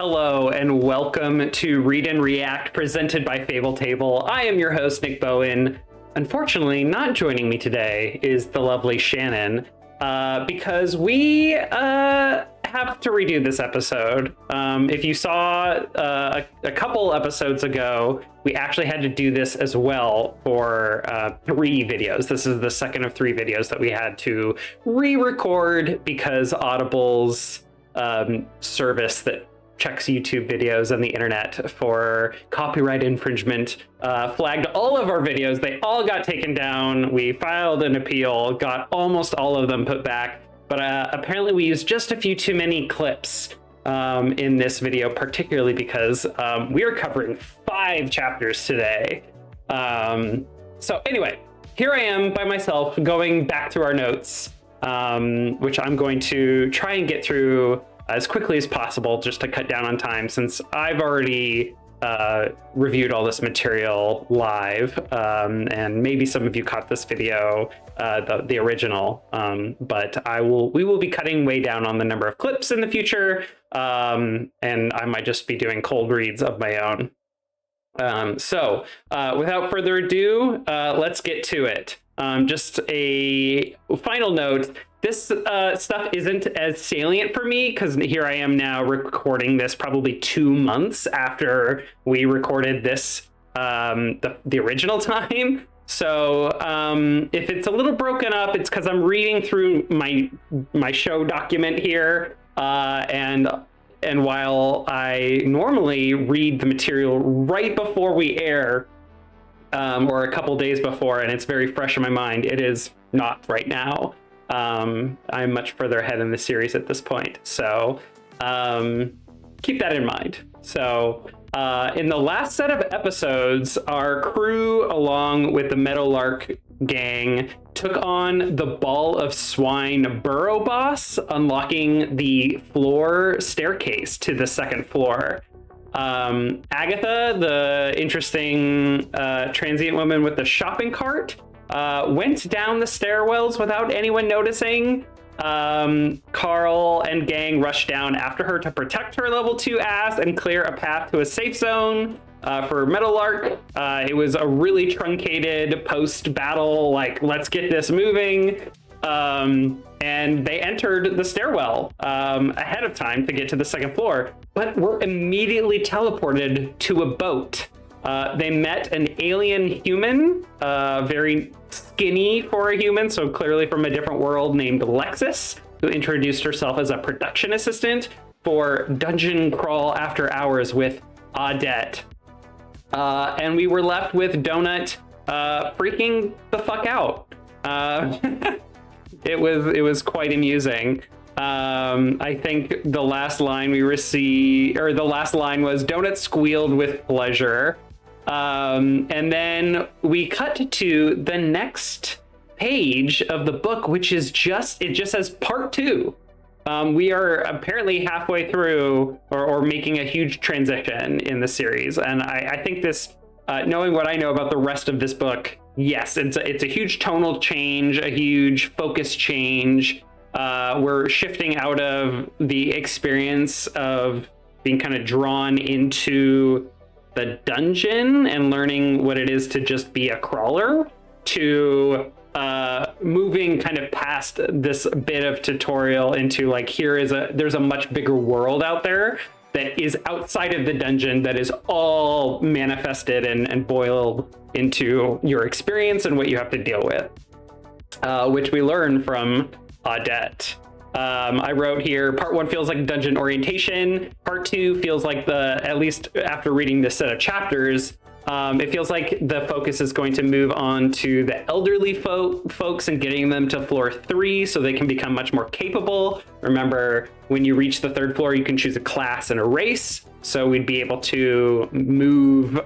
Hello and welcome to Read and React presented by Fable Table. I am your host, Nick Bowen. Unfortunately, not joining me today is the lovely Shannon because we have to redo this episode. If you saw a couple episodes ago, we actually had to do this as well for 3 videos. This is the second of 3 videos that we had to re-record because Audible's service that checks YouTube videos and the internet for copyright infringement flagged all of our videos. They all got taken down. We filed an appeal, got almost all of them put back, but apparently we used just a few too many clips in this video, particularly because we are covering 5 chapters today. So anyway, here I am by myself going back through our notes, which I'm going to try and get through as quickly as possible just to cut down on time, since I've already reviewed all this material live, and maybe some of you caught this video, the original, but we will be cutting way down on the number of clips in the future, and I might just be doing cold reads of my own. So without further ado, let's get to it. Just a final note, this stuff isn't as salient for me because here I am now recording this probably 2 months after we recorded this the original time. So if it's a little broken up, it's because I'm reading through my show document here, and while I normally read the material right before we air, or a couple days before, and it's very fresh in my mind, it is not right now. I'm much further ahead in the series at this point, so keep that in mind. So in the last set of episodes, our crew, along with the Meadowlark gang, took on the Ball of Swine burrow boss, unlocking the floor staircase to the 2nd floor. Agatha, the interesting transient woman with the shopping cart, went down the stairwells without anyone noticing. Carl and gang rushed down after her to protect her level 2 ass and clear a path to a safe zone for Meadowlark. It was a really truncated post-battle, like, let's get this moving. And they entered the stairwell ahead of time to get to the 2nd floor, but were immediately teleported to a boat. They met an alien human, very skinny for a human, so clearly from a different world, named Lexus, who introduced herself as a production assistant for Dungeon Crawl After Hours with Audette. And we were left with Donut freaking the fuck out. It was quite amusing. I think the last line we received, or the last line was, Donut squealed with pleasure. And then we cut to the next page of the book, which is it just says part 2. We are apparently halfway through or making a huge transition in the series. And I think this, knowing what I know about the rest of this book, yes, it's a huge tonal change, a huge focus change. We're shifting out of the experience of being kind of drawn into the dungeon and learning what it is to just be a crawler, to moving kind of past this bit of tutorial into, like, there's a much bigger world out there that is outside of the dungeon, that is all manifested and boiled into your experience and what you have to deal with, which we learn from Audette. I wrote here, part 1 feels like dungeon orientation. Part 2 feels like at least after reading this set of chapters, it feels like the focus is going to move on to the elderly folks and getting them to floor 3 so they can become much more capable. Remember, when you reach the 3rd floor, you can choose a class and a race. So we'd be able to move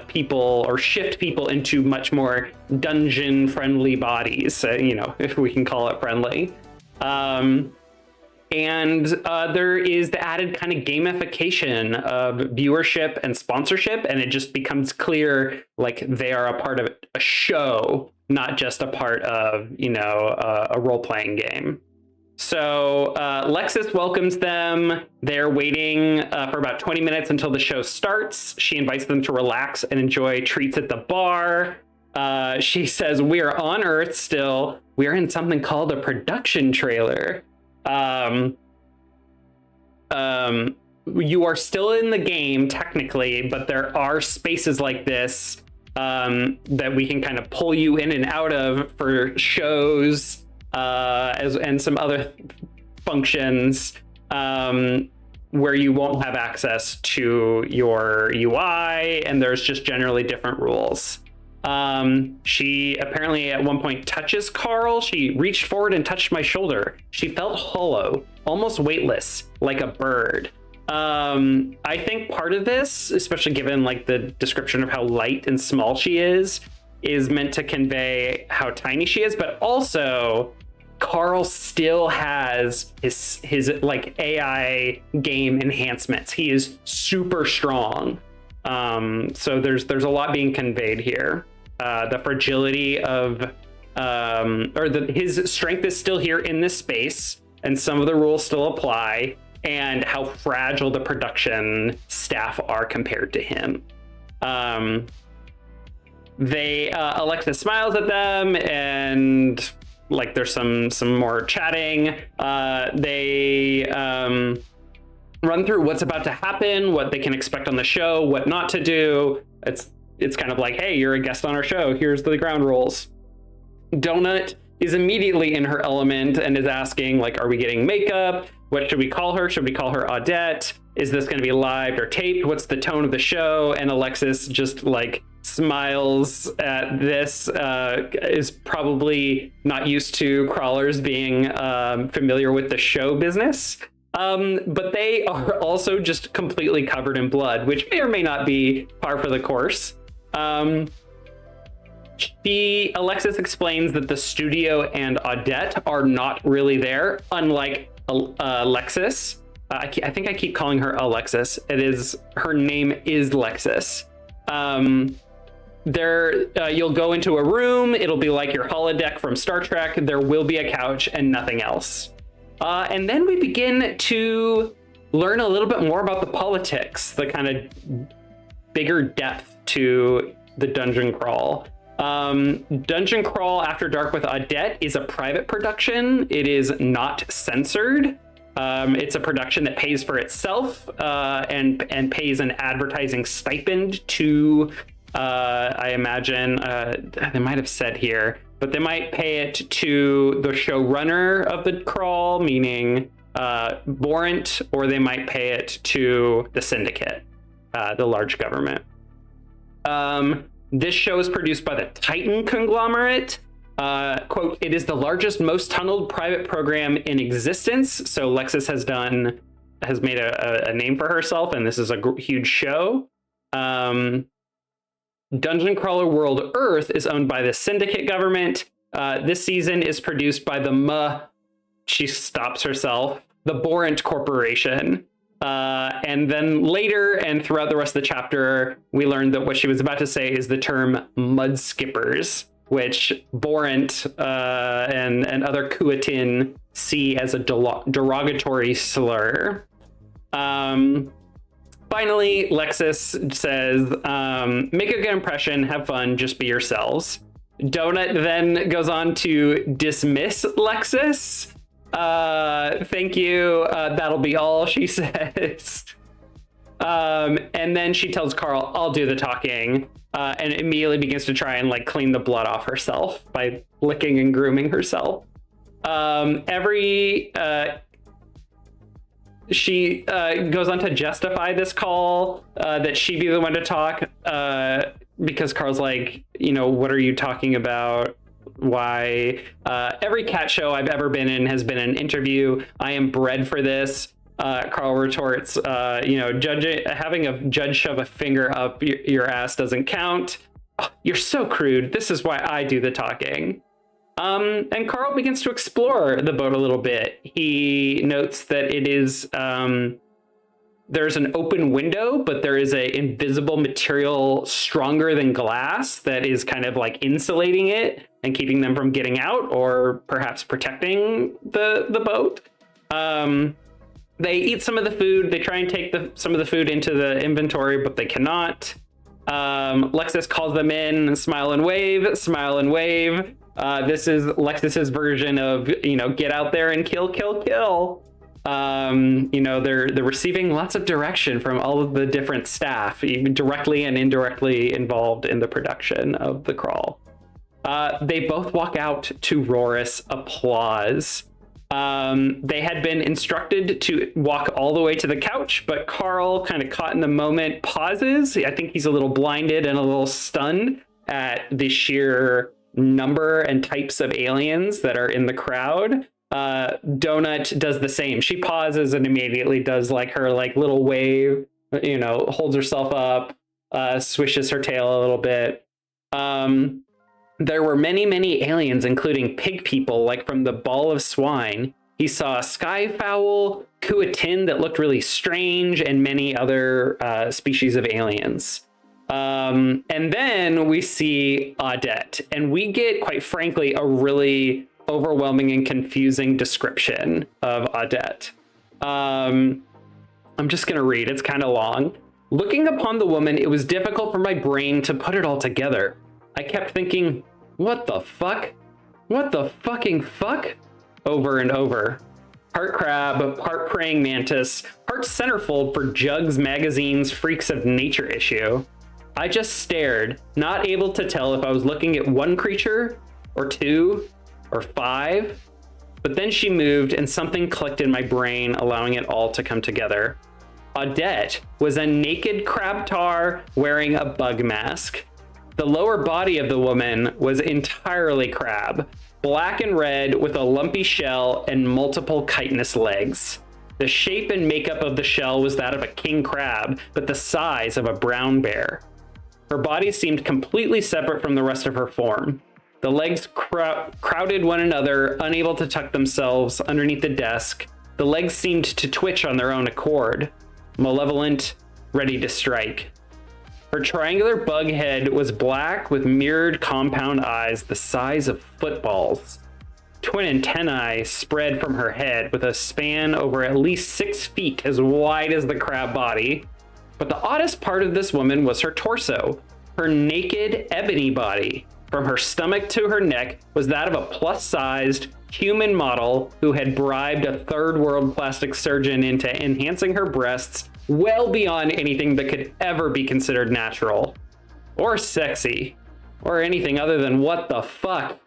people or shift people into much more dungeon friendly bodies, if we can call it friendly. And there is the added kind of gamification of viewership and sponsorship, and it just becomes clear, like, they are a part of a show, not just a part of, a role-playing game. So Lexus welcomes them. They're waiting for about 20 minutes until the show starts. She invites them to relax and enjoy treats at the bar. She says, we are on Earth still. We are in something called a production trailer. You are still in the game technically, but there are spaces like this that we can kind of pull you in and out of for shows and some other functions where you won't have access to your UI, and there's just generally different rules. She apparently at one point touches Carl. She reached forward and touched my shoulder. She felt hollow, almost weightless, like a bird. I think part of this, especially given like the description of how light and small she is meant to convey how tiny she is, but also Carl still has his like AI game enhancements. He is super strong. So there's a lot being conveyed here. The fragility of his strength is still here in this space, and some of the rules still apply, and how fragile the production staff are compared to him. Alexis smiles at them, and like there's some more chatting. They run through what's about to happen, what they can expect on the show, what not to do. It's kind of like, hey, you're a guest on our show. Here's the ground rules. Donut is immediately in her element and is asking, like, are we getting makeup? What should we call her? Should we call her Audette? Is this going to be live or taped? What's the tone of the show? And Alexis just like smiles at this, is probably not used to crawlers being familiar with the show business. But they are also just completely covered in blood, which may or may not be par for the course. Alexis explains that the studio and Audette are not really there, unlike Alexis. I think I keep calling her Alexis. Her name is Lexus. You'll go into a room. It'll be like your holodeck from Star Trek. There will be a couch and nothing else. And then we begin to learn a little bit more about the politics, the kind of bigger depth to the dungeon crawl. Dungeon Crawl After Dark with Audette is a private production. It is not censored. It's a production that pays for itself and pays an advertising stipend to, I imagine, they might have said here, but they might pay it to the showrunner of the crawl, meaning Warrant, or they might pay it to the syndicate, the large government. This show is produced by the Titan conglomerate. Quote, it is the largest, most tunneled private program in existence. So Lexus has made a name for herself, and this is a huge show. Dungeon Crawler World Earth is owned by the Syndicate government. This season is produced by she stops herself, the Borant Corporation. And then later and throughout the rest of the chapter, we learned that what she was about to say is the term mud skippers, which Borant and other Kuatin see as a derogatory slur. Finally, Lexus says, make a good impression, have fun, just be yourselves. Donut then goes on to dismiss Lexus. Thank you. That'll be all, she says. And then she tells Carl, I'll do the talking, and immediately begins to try and like clean the blood off herself by licking and grooming herself. She goes on to justify this call, that she be the one to talk, because Carl's like, what are you talking about? Why? Every cat show I've ever been in has been an interview. I am bred for this. Carl retorts, having a judge shove a finger up your ass doesn't count. Oh, you're so crude. This is why I do the talking. And Carl begins to explore the boat a little bit. He notes that it is, there's an open window, but there is a invisible material stronger than glass that is kind of like insulating it. and keeping them from getting out, or perhaps protecting the boat. They eat some of the food. They try and take some of the food into the inventory, but they cannot. Lexus calls them in, smile and wave, smile and wave. This is Lexus's version of, get out there and kill, kill, kill. They're receiving lots of direction from all of the different staff, even directly and indirectly involved in the production of the crawl. They both walk out to raucous applause. They had been instructed to walk all the way to the couch, but Carl, kind of caught in the moment, pauses. I think he's a little blinded and a little stunned at the sheer number and types of aliens that are in the crowd. Donut does the same. She pauses and immediately does her little wave, holds herself up, swishes her tail a little bit. There were many, many aliens, including pig people, like from the Ball of Swine. He saw a skyfowl, Kuatin that looked really strange, and many other species of aliens. And then we see Audette, and we get, quite frankly, a really overwhelming and confusing description of Audette. I'm just going to read. It's kind of long. Looking upon the woman, it was difficult for my brain to put it all together. I kept thinking, what the fuck? What the fucking fuck? Over and over. Part crab, part praying mantis, part centerfold for Jugs Magazine's Freaks of Nature issue. I just stared, not able to tell if I was looking at one creature, or two, or five. But then she moved and something clicked in my brain, allowing it all to come together. Audette was a naked crab tar wearing a bug mask. The lower body of the woman was entirely crab, black and red with a lumpy shell and multiple chitinous legs. The shape and makeup of the shell was that of a king crab, but the size of a brown bear. Her body seemed completely separate from the rest of her form. The legs crowded one another, unable to tuck themselves underneath the desk. The legs seemed to twitch on their own accord, malevolent, ready to strike. Her triangular bug head was black with mirrored compound eyes the size of footballs. Twin antennae spread from her head with a span over at least 6 feet, as wide as the crab body. But the oddest part of this woman was her torso, her naked ebony body. From her stomach to her neck was that of a plus-sized human model who had bribed a third-world plastic surgeon into enhancing her breasts well beyond anything that could ever be considered natural, or sexy, or anything other than what the fuck.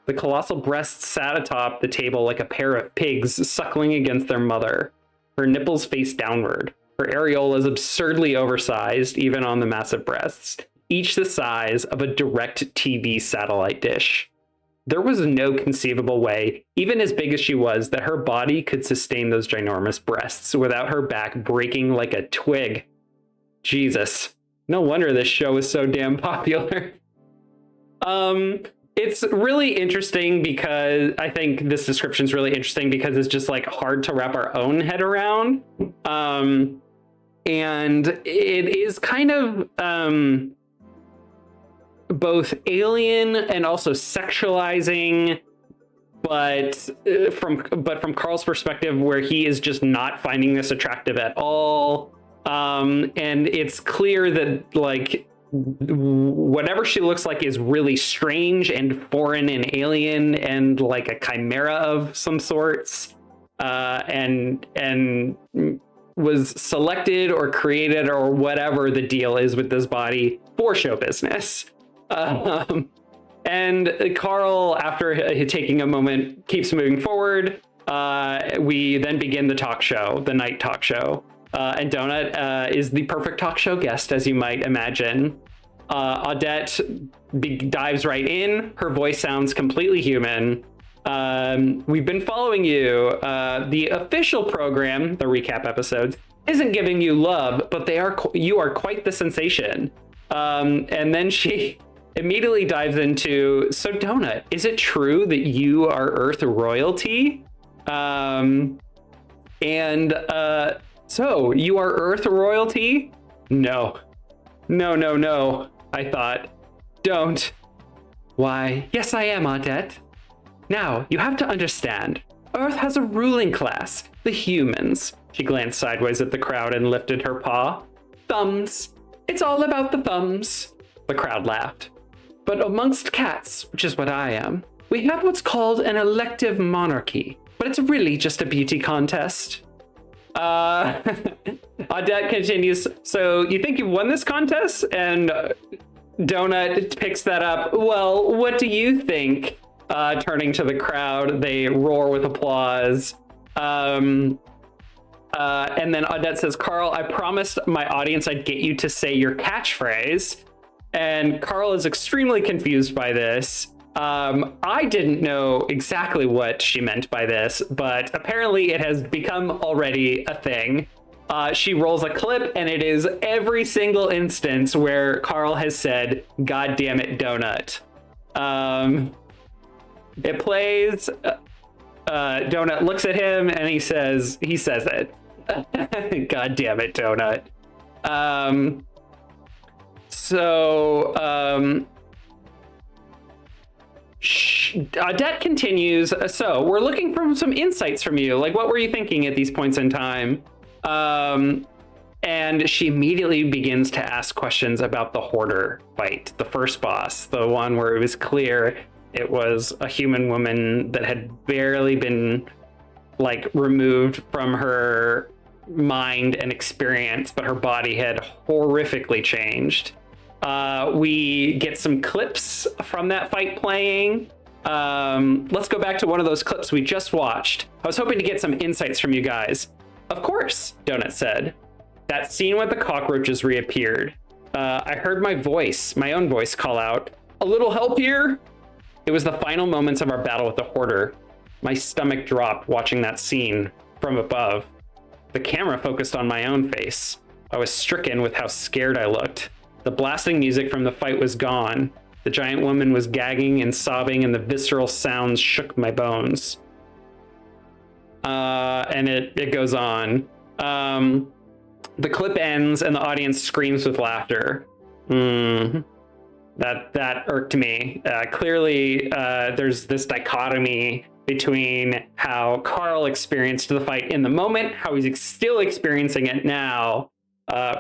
The colossal breasts sat atop the table like a pair of pigs suckling against their mother, her nipples face downward, her areolas absurdly oversized even on the massive breasts, each the size of a direct TV satellite dish. There was no conceivable way, even as big as she was, that her body could sustain those ginormous breasts without her back breaking like a twig. Jesus. No wonder this show is so damn popular. It's really interesting because I think this description is really interesting because it's just hard to wrap our own head around. And it is kind of both alien and also sexualizing, but from Carl's perspective, where he is just not finding this attractive at all. And it's clear that whatever she looks like is really strange and foreign and alien and like a chimera of some sorts, and was selected or created or whatever the deal is with this body for show business. And Carl, after taking a moment, keeps moving forward. We then begin the talk show, the night talk show. And Donut is the perfect talk show guest, as you might imagine. Audette dives right in. Her voice sounds completely human. We've been following you. The official program, the recap episodes, isn't giving you love, but you are quite the sensation. And then she immediately dives into, so Donut, is it true that you are Earth royalty? So you are Earth royalty? No, I thought. Don't. Why, yes, I am, Audette. Now, you have to understand, Earth has a ruling class, the humans. She glanced sideways at the crowd and lifted her paw. Thumbs. It's all about the thumbs. The crowd laughed. But amongst cats, which is what I am, we have what's called an elective monarchy, but it's really just a beauty contest. Audette continues, so you think you've won this contest? And Donut picks that up. Well, what do you think? Turning to the crowd, they roar with applause. And then Audette says, Carl, I promised my audience I'd get you to say your catchphrase. And Carl is extremely confused by this. I didn't know exactly what she meant by this, but apparently it has become already a thing. She rolls a clip, and it is every single instance where Carl has said, God damn it, Donut. It plays, Donut looks at him, and he says it. God damn it, Donut. Audette continues, so we're looking for some insights from you. Like, what were you thinking at these points in time? And she immediately begins to ask questions about the Hoarder fight, the first boss, the one where it was clear it was a human woman that had barely been, like, removed from her mind and experience, but her body had horrifically changed. We get some clips from that fight playing. Let's go back to one of those clips we just watched. I was hoping to get some insights from you guys. Of course, Donut said. That scene with the cockroaches reappeared. I heard my own voice call out, "A little help here?" It was the final moments of our battle with the Hoarder. My stomach dropped watching that scene from above. The camera focused on my own face. I was stricken with how scared I looked. The blasting music from the fight was gone. The giant woman was gagging and sobbing, and the visceral sounds shook my bones. And it goes on. The clip ends, and the audience screams with laughter. That irked me. Clearly, there's this dichotomy between how Carl experienced the fight in the moment, how he's still experiencing it now,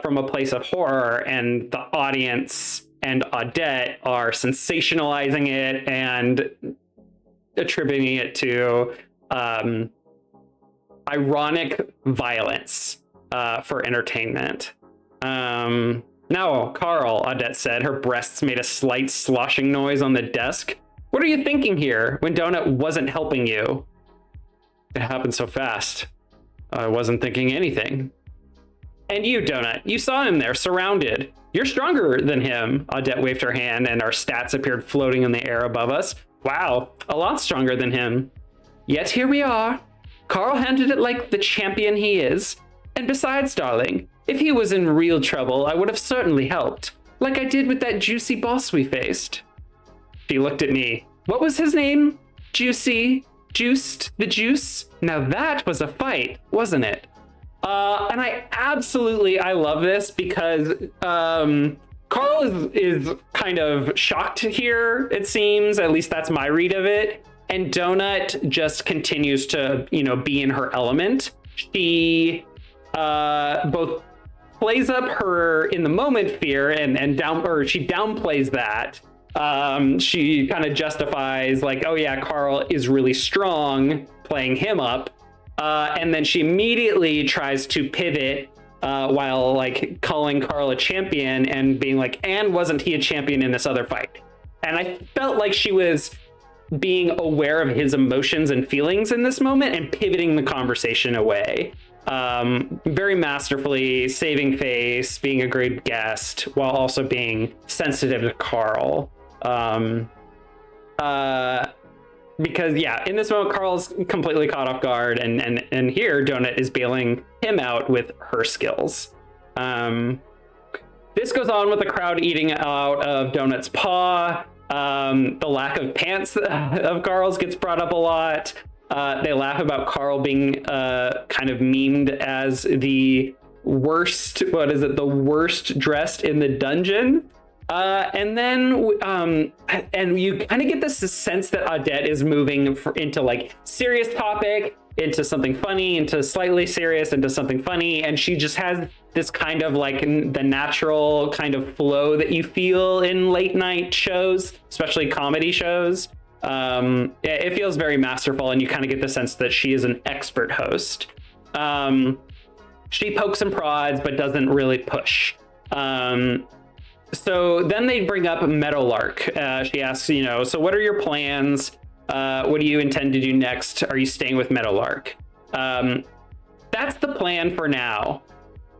from a place of horror, and the audience and Audette are sensationalizing it and attributing it to ironic violence for entertainment. No, Carl, Audette said. Her breasts made a slight sloshing noise on the desk. What are you thinking here when Donut wasn't helping you? It happened so fast. I wasn't thinking anything. And you, Donut, you saw him there, surrounded. You're stronger than him. Audette waved her hand, and our stats appeared floating in the air above us. Wow, a lot stronger than him. Yet here we are. Carl handled it like the champion he is. And besides, darling, if he was in real trouble, I would have certainly helped, like I did with that juicy boss we faced. She looked at me. What was his name? Juicy? Juiced? The Juice? Now that was a fight, wasn't it? And I love this because Carl is kind of shocked here, it seems. At least that's my read of it. And Donut just continues to, be in her element. She both plays up her in the moment fear and she downplays that. She kind of justifies like, oh yeah, Carl is really strong, playing him up. And then she immediately tries to pivot while like calling Carl a champion and being like, and wasn't he a champion in this other fight? And I felt like she was being aware of his emotions and feelings in this moment and pivoting the conversation away. Very masterfully, saving face, being a great guest while also being sensitive to Carl. Because yeah, in this moment, Carl's completely caught off guard, and here Donut is bailing him out with her skills. This goes on with the crowd eating out of Donut's paw. The lack of pants of Carl's gets brought up a lot. They laugh about Carl being kind of memed as the worst, the worst dressed in the dungeon. And then, and you kind of get this sense that Audette is moving into like serious topic, into something funny, into slightly serious, into something funny. And she just has this kind of like the natural kind of flow that you feel in late night shows, especially comedy shows. It feels very masterful, and you kind of get the sense that she is an expert host. She pokes and prods, but doesn't really push. So then they bring up Meadowlark. She asks, so what are your plans? What do you intend to do next? Are you staying with Meadowlark? That's the plan for now.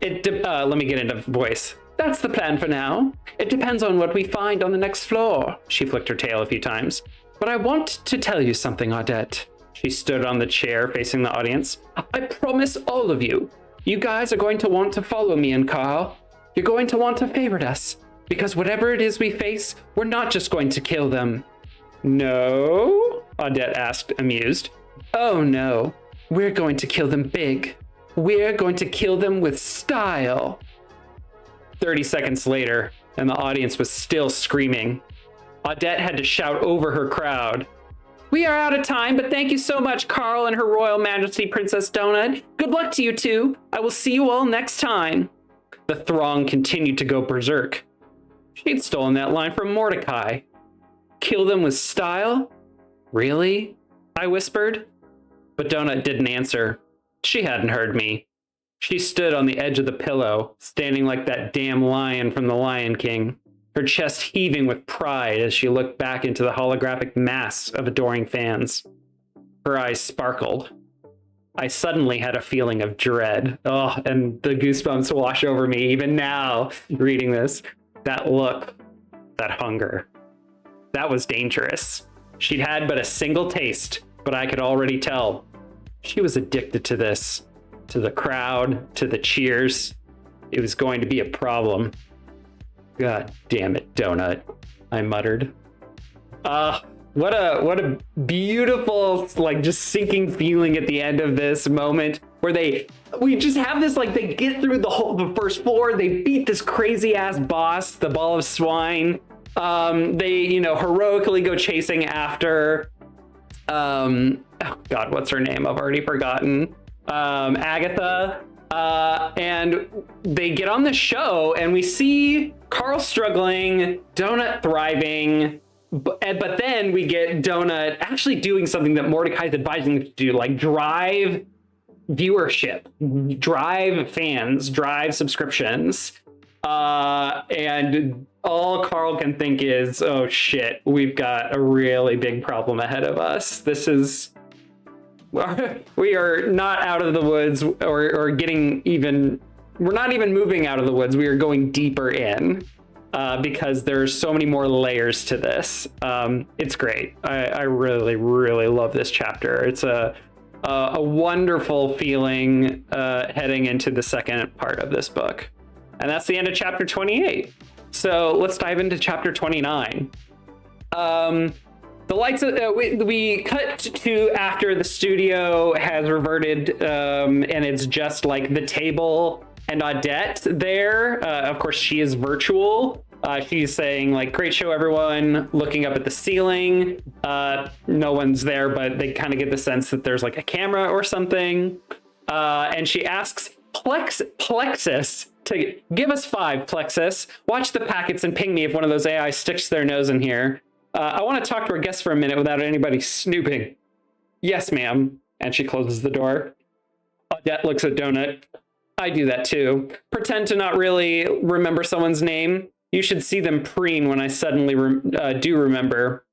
Let me get into voice. That's the plan for now. It depends on what we find on the next floor. She flicked her tail a few times. But I want to tell you something, Audette. She stood on the chair facing the audience. I promise all of you, you guys are going to want to follow me and Carl. You're going to want to favorite us. Because whatever it is we face, we're not just going to kill them. No? Audette asked, amused. Oh no, we're going to kill them big. We're going to kill them with style. 30 seconds later, and the audience was still screaming. Audette had to shout over her crowd. We are out of time, but thank you so much, Carl and Her Royal Majesty Princess Donut. Good luck to you two. I will see you all next time. The throng continued to go berserk. She'd stolen that line from Mordecai. Kill them with style? Really? I whispered. But Donut didn't answer. She hadn't heard me. She stood on the edge of the pillow, standing like that damn lion from The Lion King, her chest heaving with pride as she looked back into the holographic mass of adoring fans. Her eyes sparkled. I suddenly had a feeling of dread. Oh, and the goosebumps wash over me even now, reading this. That look, that hunger, that was dangerous. She'd had but a single taste, but I could already tell. She was addicted to this, to the crowd, to the cheers. It was going to be a problem. God damn it, Donut, I muttered. What a beautiful, like, just sinking feeling at the end of this moment where we just have this, like, they get through the first floor, they beat this crazy ass boss, the ball of swine. They, heroically go chasing after, oh God, what's her name? I've already forgotten. Agatha. And they get on the show and we see Carl struggling, Donut thriving, but then we get Donut actually doing something that Mordecai's advising them to do, like drive viewership, drive fans, drive subscriptions. And all Carl can think is, oh shit, we've got a really big problem ahead of us. We are not out of the woods or getting even, we're not even moving out of the woods. We are going deeper in because there's so many more layers to this. It's great. I really, really love this chapter. It's a wonderful feeling heading into the second part of this book. And that's the end of chapter 28. So let's dive into chapter 29. The lights, we cut to after the studio has reverted, and it's just like the table and Audette there. Of course, she is virtual. She's saying, like, great show, everyone, looking up at the ceiling. No one's there, but they kind of get the sense that there's like a camera or something. And she asks Plexus to give us 5, Plexus. Watch the packets and ping me if one of those AI sticks their nose in here. I want to talk to our guests for a minute without anybody snooping. Yes, ma'am. And she closes the door. Audette looks at Donut. I do that too. Pretend to not really remember someone's name. You should see them preen when I suddenly do remember.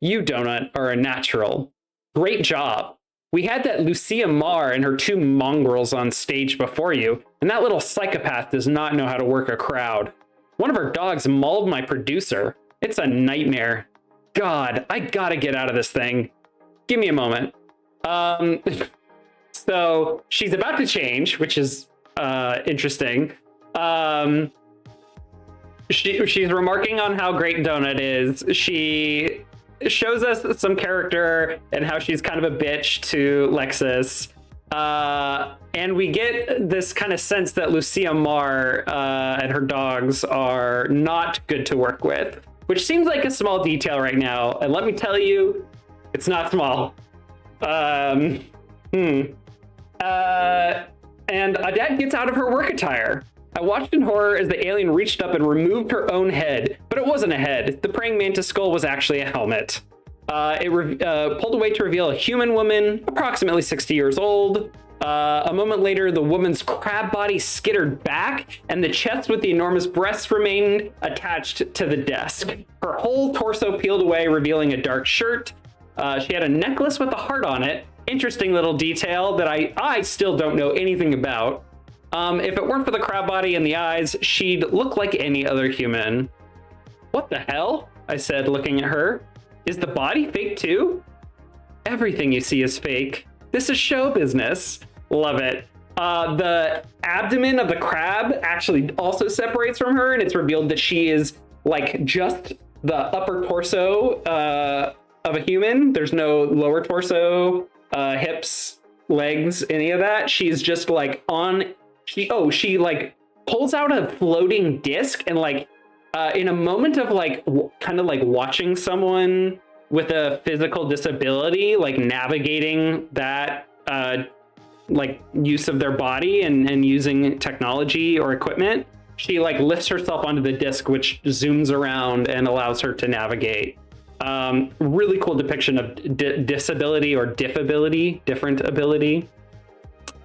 You, Donut, are a natural. Great job. We had that Lucia Marr and her 2 mongrels on stage before you, and that little psychopath does not know how to work a crowd. One of her dogs mauled my producer. It's a nightmare. God, I gotta get out of this thing. Give me a moment. So she's about to change, which is interesting. She's remarking on how great Donut is. She shows us some character and how she's kind of a bitch to Lexus. And we get this kind of sense that Lucia Marr and her dogs are not good to work with, which seems like a small detail right now. And let me tell you, it's not small. And Odette gets out of her work attire. I watched in horror as the alien reached up and removed her own head, but it wasn't a head. The praying mantis skull was actually a helmet. It pulled away to reveal a human woman, approximately 60 years old. A moment later, the woman's crab body skittered back, and the chest with the enormous breasts remained attached to the desk. Her whole torso peeled away, revealing a dark shirt. She had a necklace with a heart on it. Interesting little detail that I still don't know anything about. If it weren't for the crab body and the eyes, she'd look like any other human. What the hell? I said, looking at her. Is the body fake too? Everything you see is fake. This is show business. Love it. The abdomen of the crab actually also separates from her, and it's revealed that she is like just the upper torso of a human. There's no lower torso, hips, legs, any of that. She's just like she like pulls out a floating disc and like in a moment of like kind of like watching someone with a physical disability like navigating that like use of their body and using technology or equipment, she like lifts herself onto the disc, which zooms around and allows her to navigate. Really cool depiction of disability or different ability.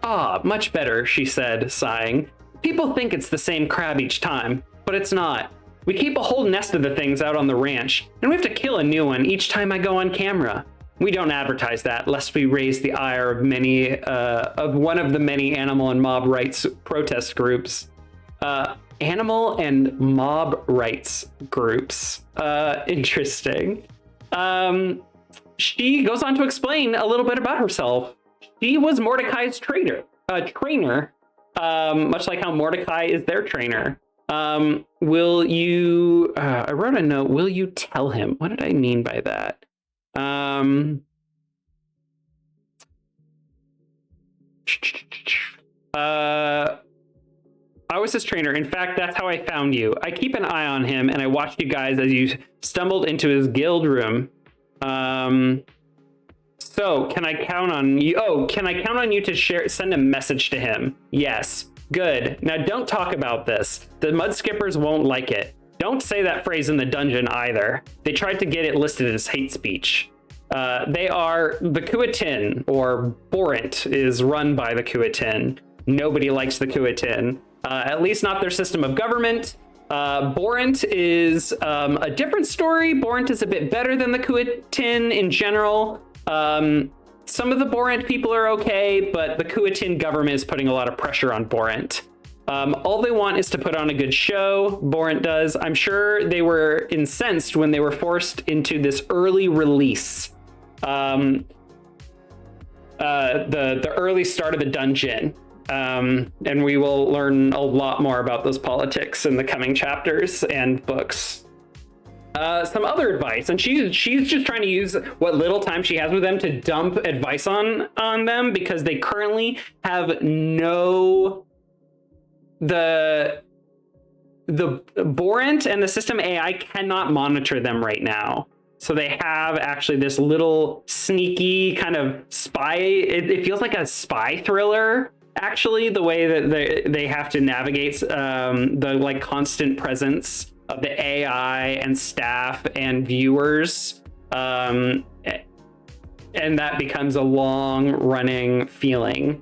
Ah, much better, she said, sighing. People think it's the same crab each time, but it's not. We keep a whole nest of the things out on the ranch, and we have to kill a new one each time I go on camera. We don't advertise that, lest we raise the ire of one of the many animal and mob rights protest groups. Animal and mob rights groups. Interesting. She goes on to explain a little bit about herself. She was Mordecai's trainer, much like how Mordecai is their trainer. Will you, I wrote a note, will you tell him? What did I mean by that? I was his trainer. In fact, that's how I found you. I keep an eye on him, and I watched you guys as you stumbled into his guild room. So can I count on you? Oh, can I count on you to send a message to him? Yes. Good. Now don't talk about this. The mud skippers won't like it. Don't say that phrase in the dungeon either. They tried to get it listed as hate speech. They are the Kuatin, or Borant is run by the Kuatin. Nobody likes the Kuatin, at least not their system of government. Borant is a different story. Borant is a bit better than the Kuatin in general. Some of the Borant people are okay, but the Kuatin government is putting a lot of pressure on Borant. All they want is to put on a good show. Borant does. I'm sure they were incensed when they were forced into this early release. The early start of the dungeon. And we will learn a lot more about those politics in the coming chapters and books. Some other advice, and she's just trying to use what little time she has with them to dump advice on them, because they currently have the Borant and the system AI cannot monitor them right now. So they have actually this little sneaky kind of spy. It feels like a spy thriller, actually, the way that they have to navigate the like constant presence of the AI and staff and viewers. And that becomes a long running feeling,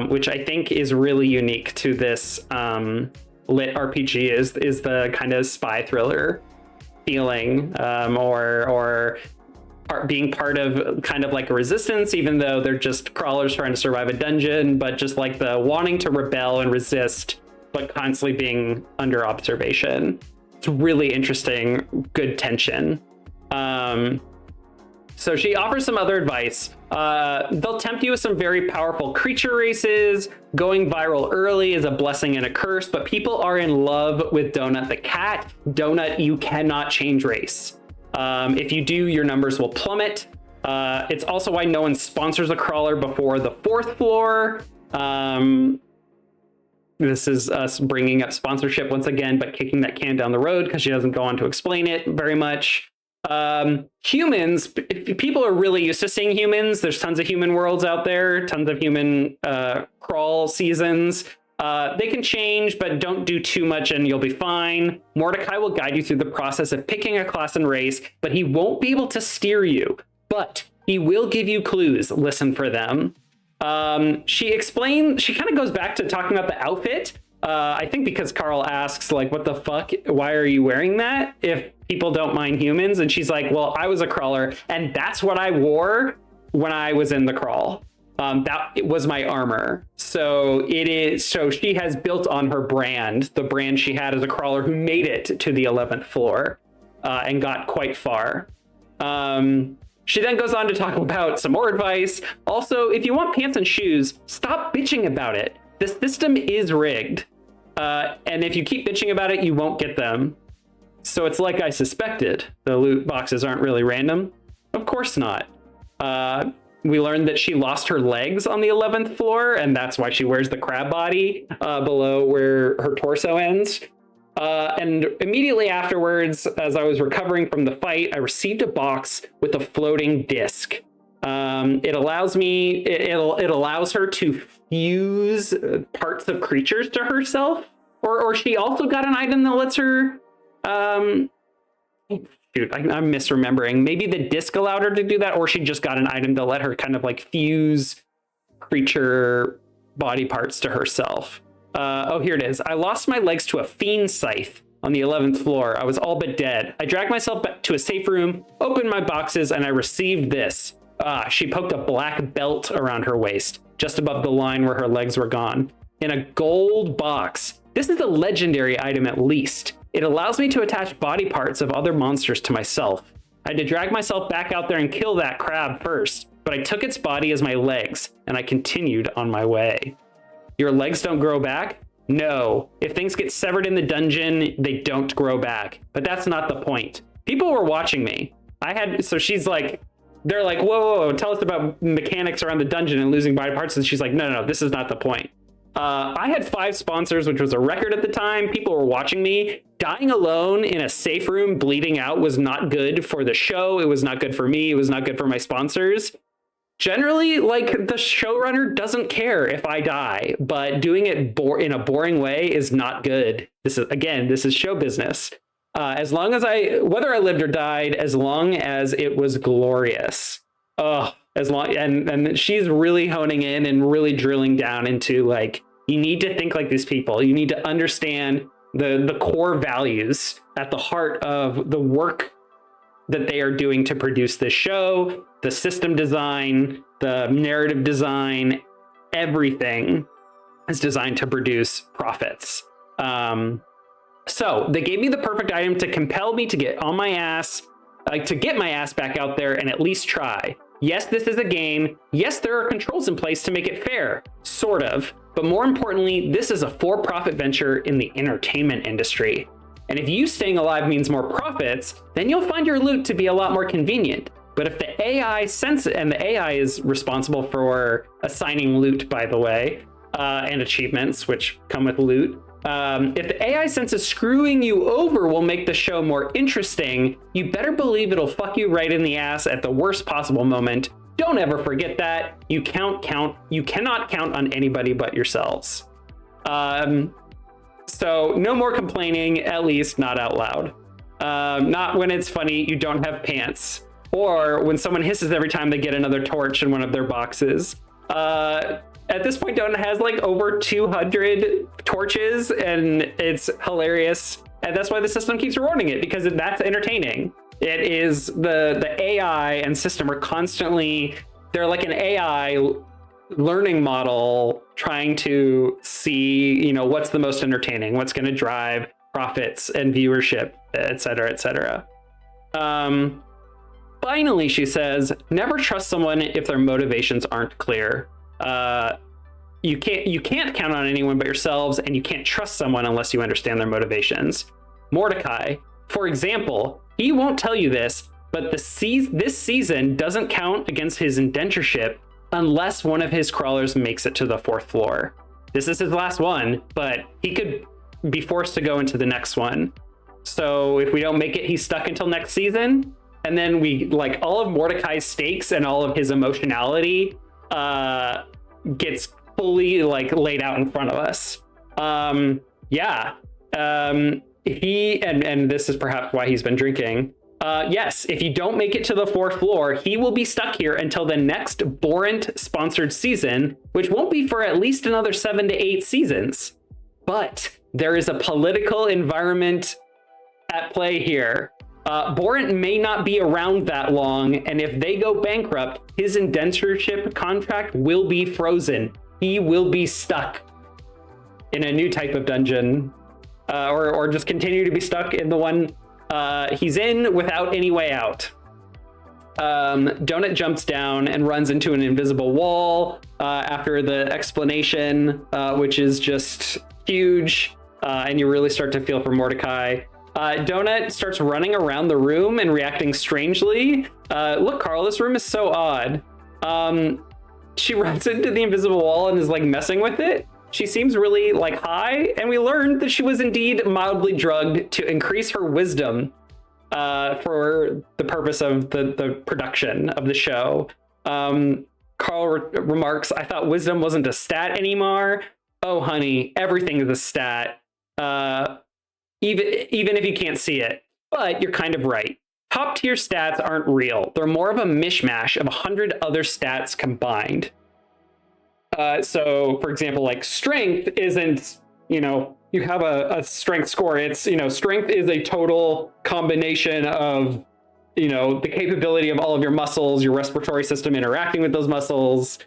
which I think is really unique to this lit RPG is the kind of spy thriller feeling, or being part of kind of like a resistance, even though they're just crawlers trying to survive a dungeon, but just like the wanting to rebel and resist, but constantly being under observation. It's really interesting, good tension. So she offers some other advice. They'll tempt you with some very powerful creature races. Going viral early is a blessing and a curse, but people are in love with Donut the cat. Donut, you cannot change race. If you do, your numbers will plummet. It's also why no one sponsors a crawler before the 4th floor. This is us bringing up sponsorship once again, but kicking that can down the road because she doesn't go on to explain it very much. Humans, if people are really used to seeing humans. There's tons of human worlds out there, tons of human crawl seasons. They can change, but don't do too much and you'll be fine. Mordecai will guide you through the process of picking a class and race, but he won't be able to steer you. But he will give you clues. Listen for them. She kind of goes back to talking about the outfit. I think because Carl asks, like, what the fuck? Why are you wearing that if people don't mind humans? And she's like, well, I was a crawler and that's what I wore when I was in the crawl. It was my armor. So she has built on her brand, the brand she had as a crawler who made it to the 11th floor and got quite far. She then goes on to talk about some more advice. Also, if you want pants and shoes, stop bitching about it. The system is rigged. And if you keep bitching about it, you won't get them. So it's like I suspected. The loot boxes aren't really random. Of course not. We learned that she lost her legs on the 11th floor, and that's why she wears the crab body below where her torso ends. And immediately afterwards, as I was recovering from the fight, I received a box with a floating disc. It allows her to fuse parts of creatures to herself, or she also got an item that lets her. I'm misremembering. Maybe the disc allowed her to do that, or she just got an item to let her kind of like fuse creature body parts to herself. Here it is. I lost my legs to a fiend scythe on the 11th floor. I was all but dead. I dragged myself back to a safe room, opened my boxes, and I received this. She poked a black belt around her waist, just above the line where her legs were gone. In a gold box. This is a legendary item at least. It allows me to attach body parts of other monsters to myself. I had to drag myself back out there and kill that crab first, but I took its body as my legs, and I continued on my way. Your legs don't grow back? No. If things get severed in the dungeon, they don't grow back. But that's not the point. People were watching me. So she's like, they're like, whoa, tell us about mechanics around the dungeon and losing body parts. And she's like, no, this is not the point. I had 5 sponsors, which was a record at the time. People were watching me. Dying alone in a safe room, bleeding out, was not good for the show. It was not good for me. It was not good for my sponsors. Generally, like, the showrunner doesn't care if I die, but doing it in a boring way is not good. This is show business. As long as whether I lived or died, as long as it was glorious. And she's really honing in and really drilling down into, like, you need to think like these people. You need to understand the core values at the heart of the work that they are doing to produce this show, the system design, the narrative design, everything is designed to produce profits. So they gave me the perfect item to compel me to get on my ass, to get my ass back out there and at least try. Yes, this is a game. Yes, there are controls in place to make it fair, sort of. But more importantly, this is a for-profit venture in the entertainment industry. And if you staying alive means more profits, then you'll find your loot to be a lot more convenient. But if the AI and the AI is responsible for assigning loot, by the way, and achievements, which come with loot. If the AI senses screwing you over will make the show more interesting, you better believe it'll fuck you right in the ass at the worst possible moment. Don't ever forget that. You cannot count on anybody but yourselves. So no more complaining, at least not out loud. Not when it's funny you don't have pants, or when someone hisses every time they get another torch in one of their boxes. At this point, Donut has like over 200 torches, and it's hilarious. And that's why the system keeps rewarding it, because that's entertaining. It is the AI and system are constantly, they're like an AI learning model trying to see, what's the most entertaining, what's going to drive profits and viewership, et cetera, et cetera. Finally, she says, never trust someone if their motivations aren't clear. You can't count on anyone but yourselves, and you can't trust someone unless you understand their motivations. Mordecai, for example, he won't tell you this, but this season doesn't count against his indentureship unless one of his crawlers makes it to the 4th floor. This is his last one, but he could be forced to go into the next one. So if we don't make it, he's stuck until next season. And then we, like, all of Mordecai's stakes and all of his emotionality gets fully, like, laid out in front of us. He, and this is perhaps why he's been drinking. Yes, if you don't make it to the 4th floor, he will be stuck here until the next Borant sponsored season, which won't be for at least another 7 to 8 seasons. But there is a political environment at play here. Borant may not be around that long, and if they go bankrupt, his indentureship contract will be frozen. He will be stuck in a new type of dungeon, or just continue to be stuck in the one he's in without any way out. Donut jumps down and runs into an invisible wall after the explanation, which is just huge, and you really start to feel for Mordecai. Donut starts running around the room and reacting strangely. Look, Carl, this room is so odd. She runs into the invisible wall and is like messing with it. She seems really like high, and we learned that she was indeed mildly drugged to increase her wisdom for the purpose of the production of the show. Carl remarks, I thought wisdom wasn't a stat anymore. Oh, honey, everything is a stat. Even if you can't see it. But you're kind of right. Top tier stats aren't real. They're more of a mishmash of 100 other stats combined. So, for example, like strength isn't, you have a strength score. It's, strength is a total combination of, the capability of all of your muscles, your respiratory system interacting with those muscles,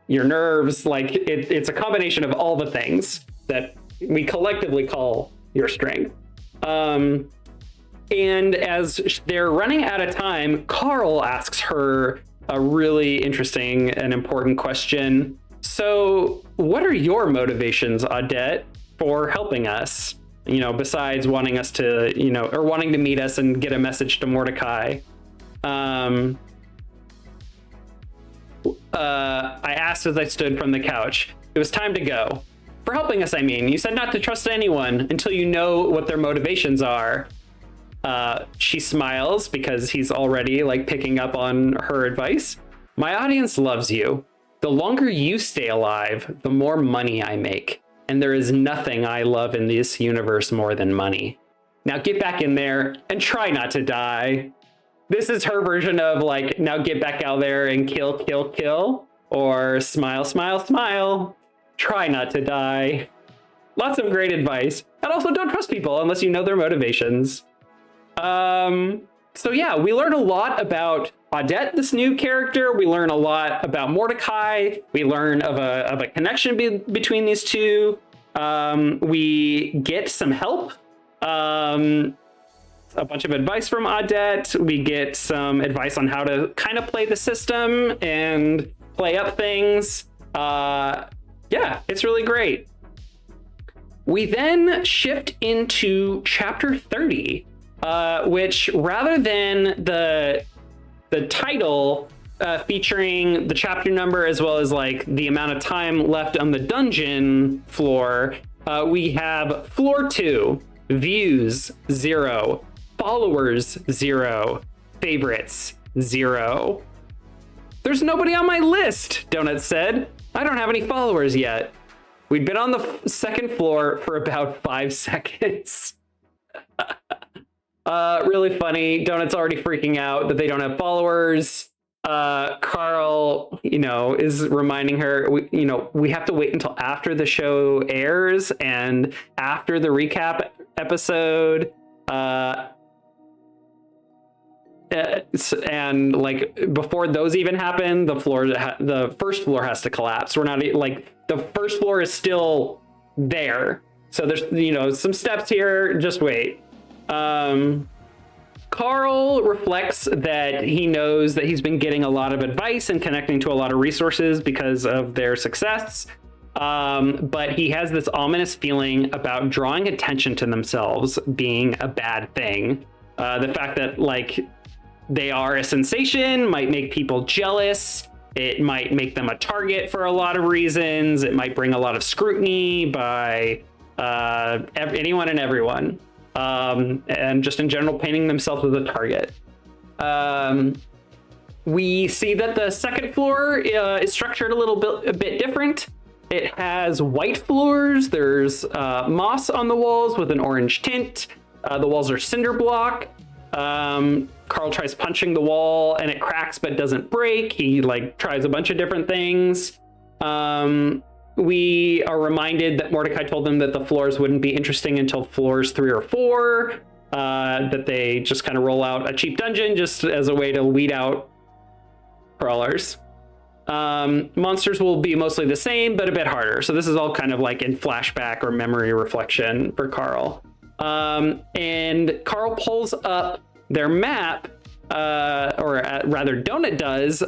your nerves. Like it's a combination of all the things that we collectively call your strength. And as they're running out of time, Carl asks her a really interesting and important question. So what are your motivations, Audette, for helping us? Besides wanting us to, or wanting to meet us and get a message to Mordecai. I asked as I stood from the couch. It was time to go. For helping us, I mean. You said not to trust anyone until you know what their motivations are. She smiles because he's already picking up on her advice. My audience loves you. The longer you stay alive, the more money I make. And there is nothing I love in this universe more than money. Now get back in there and try not to die. This is her version of now get back out there and kill, kill, kill. Or smile, smile, smile. Try not to die. Lots of great advice. And also don't trust people unless you know their motivations. So yeah, we learn a lot about Audette, this new character. We learn a lot about Mordecai. We learn of a connection between these two. We get some help. A bunch of advice from Audette. We get some advice on how to kind of play the system and play up things. Yeah, it's really great. We then shift into chapter 30, which rather than the title featuring the chapter number as well as the amount of time left on the dungeon floor, we have floor 2, views 0, followers 0, favorites 0. There's nobody on my list, Donut said. I don't have any followers yet. We'd been on the second floor for about 5 seconds. Really funny. Donut's already freaking out that they don't have followers. Carl, is reminding her, we have to wait until after the show airs and after the recap episode. And before those even happen, the first floor has to collapse. We're not the first floor is still there. So there's, some steps here. Just wait. Carl reflects that he knows that he's been getting a lot of advice and connecting to a lot of resources because of their success. But he has this ominous feeling about drawing attention to themselves being a bad thing. The fact that They are a sensation, might make people jealous. It might make them a target for a lot of reasons. It might bring a lot of scrutiny by anyone and everyone. And just in general, painting themselves as a target. We see that the second floor is structured a bit different. It has white floors. There's moss on the walls with an orange tint. The walls are cinder block. Carl tries punching the wall and it cracks but doesn't break. He tries a bunch of different things. We are reminded that Mordecai told them that the floors wouldn't be interesting until floors 3 or 4. That they just kind of roll out a cheap dungeon just as a way to weed out crawlers. Monsters will be mostly the same, but a bit harder. So this is all kind of in flashback or memory reflection for Carl. And Carl pulls up their map, or rather Donut does,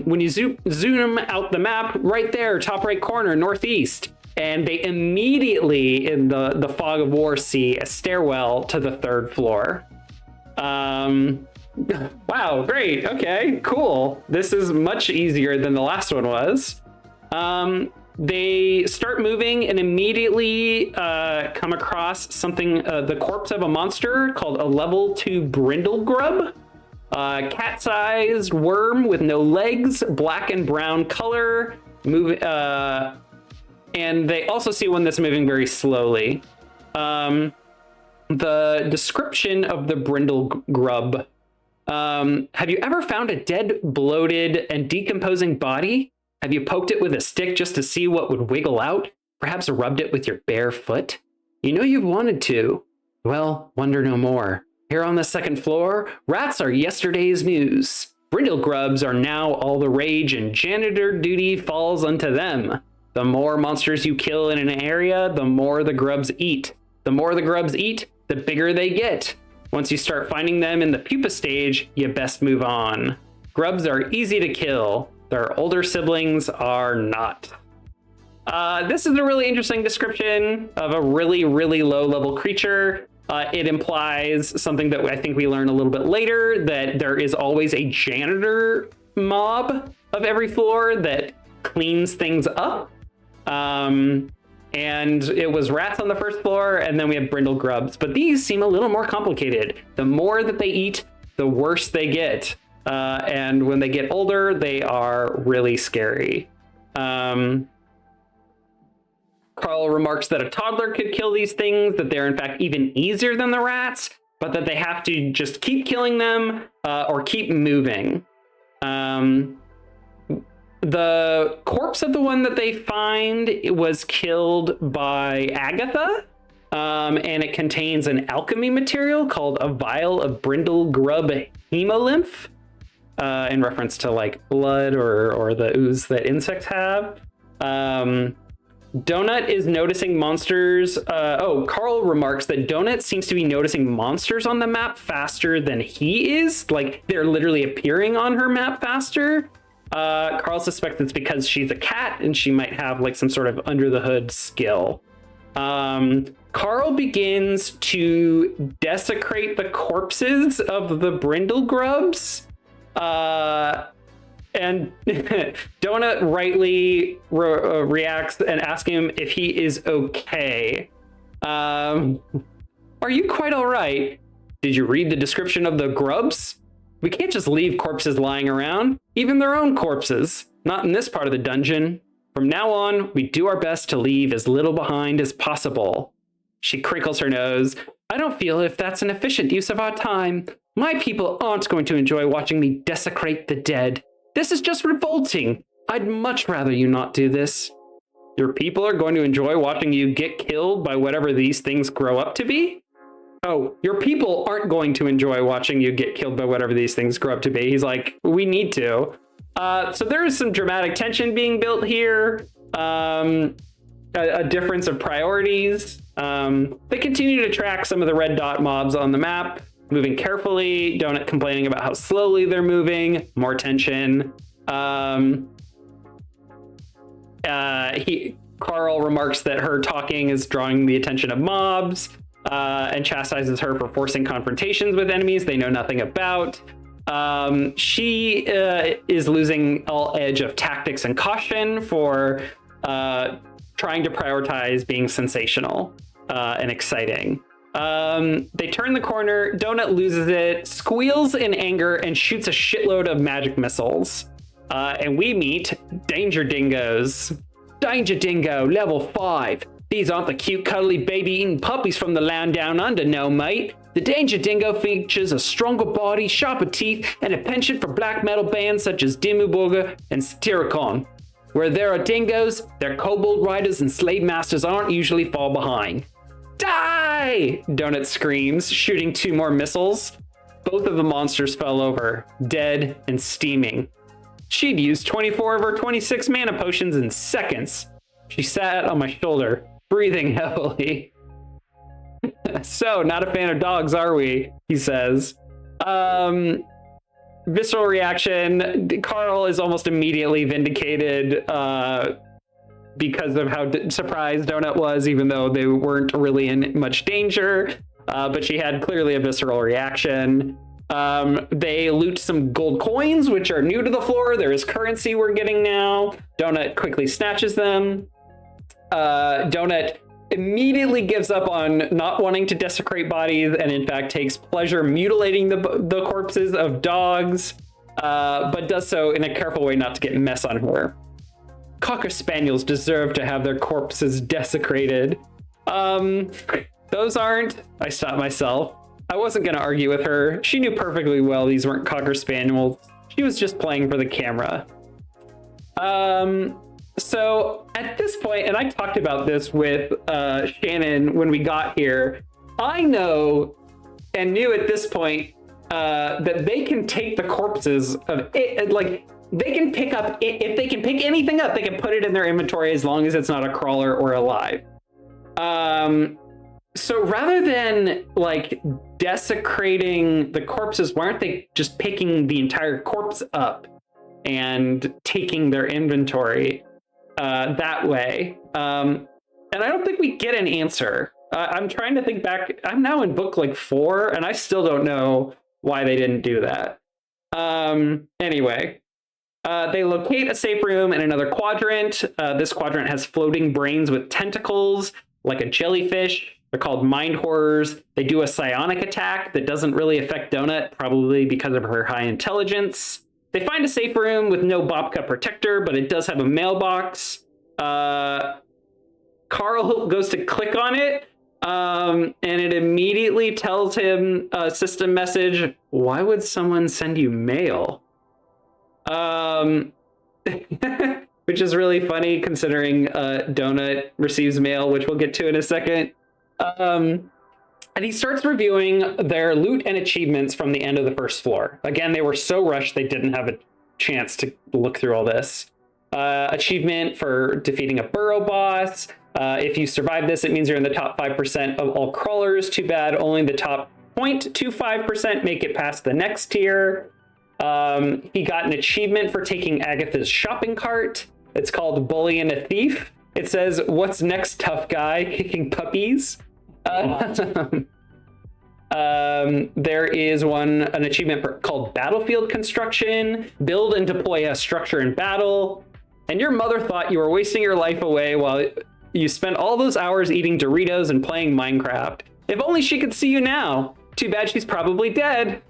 when you zoom out the map, right there, top right corner, northeast. And they immediately, in the fog of war, see a stairwell to the 3rd floor. Wow, great. Okay, cool. This is much easier than the last one was. They start moving and immediately come across something, the corpse of a monster called a level 2 brindle grub. Cat-sized worm with no legs, black and brown color, and they also see one that's moving very slowly. The description of the brindle grub. Have you ever found a dead, bloated, and decomposing body? Have you poked it with a stick just to see what would wiggle out? Perhaps rubbed it with your bare foot? You know you've wanted to. Well, wonder no more. Here on the 2nd floor, rats are yesterday's news. Brindle grubs are now all the rage, and janitor duty falls unto them. The more monsters you kill in an area, the more the grubs eat. The more the grubs eat, the bigger they get. Once you start finding them in the pupa stage, you best move on. Grubs are easy to kill. Their older siblings are not. This is a really interesting description of a really, really low-level creature. It implies something that I think we learn a little bit later, that there is always a janitor mob of every floor that cleans things up. And it was rats on the 1st floor, and then we have brindle grubs. But these seem a little more complicated. The more that they eat, the worse they get. And when they get older, they are really scary. Carl remarks that a toddler could kill these things, that they're in fact even easier than the rats, but that they have to just keep killing them or keep moving. The corpse of the one that they find was killed by Agatha, and it contains an alchemy material called a vial of brindle grub hemolymph, in reference to blood or the ooze that insects have. Donut is noticing monsters. Carl remarks that Donut seems to be noticing monsters on the map faster than he is. They're literally appearing on her map faster. Carl suspects it's because she's a cat and she might have some sort of under the hood skill. Carl begins to desecrate the corpses of the brindle grubs. And Donut rightly reacts and asks him if he is okay. Are you quite all right? Did you read the description of the grubs? We can't just leave corpses lying around, even their own corpses. Not in this part of the dungeon. From now on, we do our best to leave as little behind as possible. She crinkles her nose. I don't feel if that's an efficient use of our time. My people aren't going to enjoy watching me desecrate the dead. This is just revolting. I'd much rather you not do this. Your people are going to enjoy watching you get killed by whatever these things grow up to be? Oh, your people aren't going to enjoy watching you get killed by whatever these things grow up to be. He's like, we need to. So there is some dramatic tension being built here. A difference of priorities. They continue to track some of the red dot mobs on the map, moving carefully. Donut complaining about how slowly they're moving. More tension. Carl remarks that her talking is drawing the attention of mobs, and chastises her for forcing confrontations with enemies they know nothing about. She is losing all edge of tactics and caution for trying to prioritize being sensational and exciting. They turn the corner, Donut loses it, squeals in anger, and shoots a shitload of magic missiles. And we meet Danger Dingoes. Danger Dingo, level 5. These aren't the cute, cuddly, baby-eating puppies from the land down under, no, mate. The Danger Dingo features a stronger body, sharper teeth, and a penchant for black metal bands such as Dimmu Borgir and Satyricon. Where there are dingoes, their kobold riders and slave masters aren't usually far behind. Die! Donut screams, shooting 2 more missiles. Both of the monsters fell over, dead and steaming. She'd used 24 of her 26 mana potions in seconds. She sat on my shoulder, breathing heavily. So, not a fan of dogs, are we? He says. Visceral reaction. Carl is almost immediately vindicated because of how surprised Donut was, even though they weren't really in much danger. But she had clearly a visceral reaction. They loot some gold coins, which are new to the floor. There is currency we're getting now. Donut quickly snatches them. Donut immediately gives up on not wanting to desecrate bodies and in fact takes pleasure mutilating the corpses of dogs, but does so in a careful way not to get mess on her. Cocker spaniels deserve to have their corpses desecrated. Those aren't. I stopped myself. I wasn't going to argue with her. She knew perfectly well these weren't Cocker Spaniels. She was just playing for the camera. So at this point, and I talked about this with Shannon when we got here, I know and knew at this point that they can take the corpses of it, like they can pick up, if they can pick anything up, they can put it in their inventory as long as it's not a crawler or alive. So rather than like desecrating the corpses, why aren't they just picking the entire corpse up and taking their inventory that way? And I don't think we get an answer. I'm trying to think back. I'm now in book like 4 and I still don't know why they didn't do that. Anyway, they locate a safe room in another quadrant. This quadrant has floating brains with tentacles like a jellyfish. They're called mind horrors. They do a psionic attack that doesn't really affect Donut, probably because of her high intelligence. They find a safe room with no Bobka protector, but it does have a mailbox. Carl goes to click on it, and it immediately tells him a system message, "Why would someone send you mail?" Which is really funny considering Donut receives mail, which we'll get to in a second. And he starts reviewing their loot and achievements from the end of the first floor. Again, they were so rushed they didn't have a chance to look through all this. Achievement for defeating a burrow boss. If you survive this, it means you're in the top 5% of all crawlers. Too bad, only the top 0.25% make it past the next tier. He got an achievement for taking Agatha's shopping cart. It's called Bully and a Thief. It says, "What's next, tough guy? Kicking puppies?" There is an achievement called Battlefield Construction. Build and deploy a structure in battle. And your mother thought you were wasting your life away while you spent all those hours eating Doritos and playing Minecraft. If only she could see you now. Too bad she's probably dead.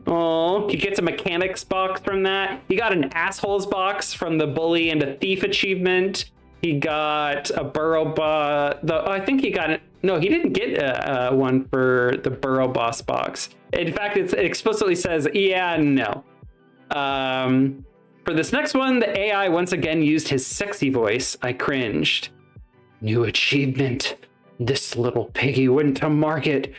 Oh, he gets a mechanics box from that. He got an assholes box from the Bully and a Thief achievement. He got a burrow boss. I think he got it. No, he didn't get one for the burrow boss box. In fact, it explicitly says, yeah, no. For this next one, the AI once again used his sexy voice. I cringed. New achievement. This little piggy went to market.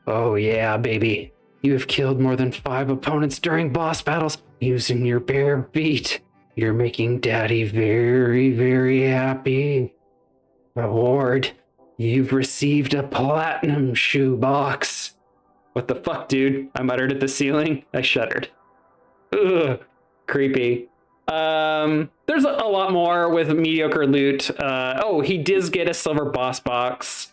Oh yeah, baby. You have killed more than 5 opponents during boss battles using your bare feet. You're making Daddy very, very happy. Reward. You've received a platinum shoebox. What the fuck, dude? I muttered at the ceiling. I shuddered. Ugh. Creepy. There's a lot more with mediocre loot. Oh, he does get a silver boss box.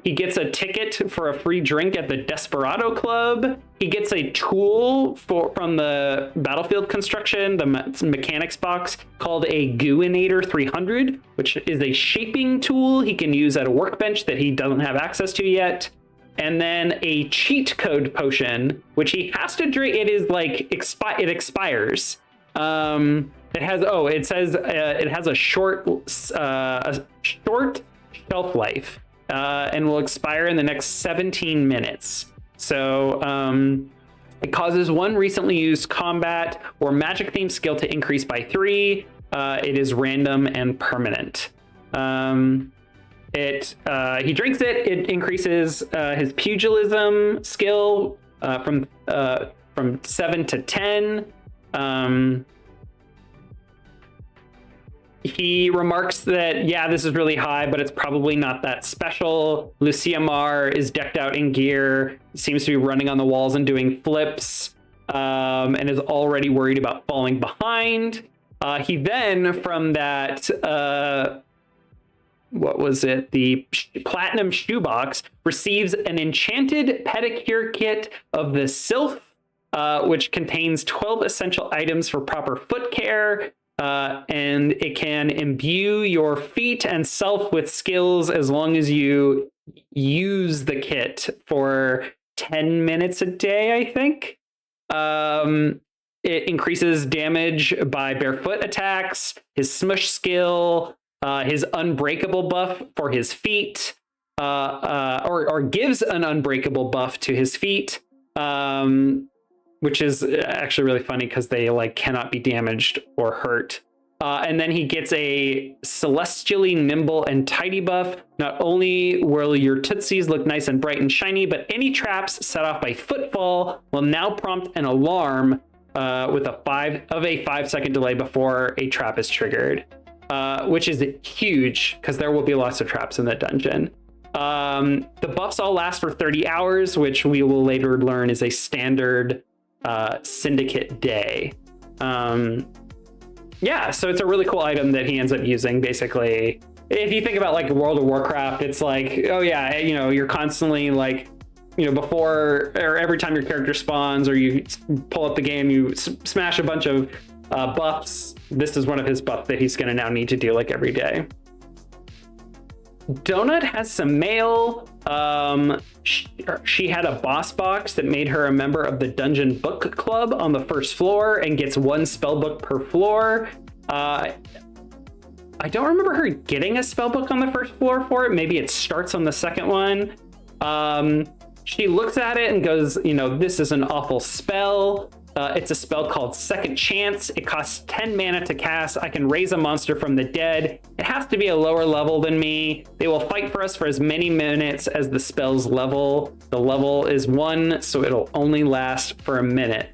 He gets a ticket for a free drink at the Desperado Club. He gets a tool from the Battlefield Construction, the mechanics box, called a Gooinator 300, which is a shaping tool he can use at a workbench that he doesn't have access to yet. And then a cheat code potion, which he has to drink. It is like it expires. It has it says it has a short shelf life. And will expire in the next 17 minutes. So it causes one recently used combat or magic themed skill to increase by 3. It is random and permanent. He drinks it. It increases his pugilism skill from 7 to 10. He remarks that, yeah, this is really high, but it's probably not that special. Lucia Mar is decked out in gear, seems to be running on the walls and doing flips, and is already worried about falling behind. He then, from that, the platinum shoebox, receives an enchanted pedicure kit of the Sylph, which contains 12 essential items for proper foot care. And it can imbue your feet and self with skills as long as you use the kit for 10 minutes a day, I think. It increases damage by barefoot attacks, his smush skill, his unbreakable buff for his feet, or gives an unbreakable buff to his feet. Which is actually really funny because they cannot be damaged or hurt. And then he gets a celestially nimble and tidy buff. Not only will your tootsies look nice and bright and shiny, but any traps set off by footfall will now prompt an alarm with a 5-second delay before a trap is triggered, which is huge because there will be lots of traps in the dungeon. The buffs all last for 30 hours, which we will later learn is a standard syndicate day. So it's a really cool item that he ends up using. Basically, if you think about World of Warcraft, it's you're constantly before or every time your character spawns or you pull up the game, you smash a bunch of buffs. This is one of his buffs that he's going to now need to do every day. Donut has some mail. She had a boss box that made her a member of the Dungeon Book Club on the first floor and gets 1 spell book per floor. I don't remember her getting a spell book on the first floor for it. Maybe it starts on the second one. She looks at it and goes, this is an awful spell. It's a spell called Second Chance. It costs 10 mana to cast. I can raise a monster from the dead. It has to be a lower level than me. They will fight for us for as many minutes as the spell's level. The level is 1, so it'll only last for a minute.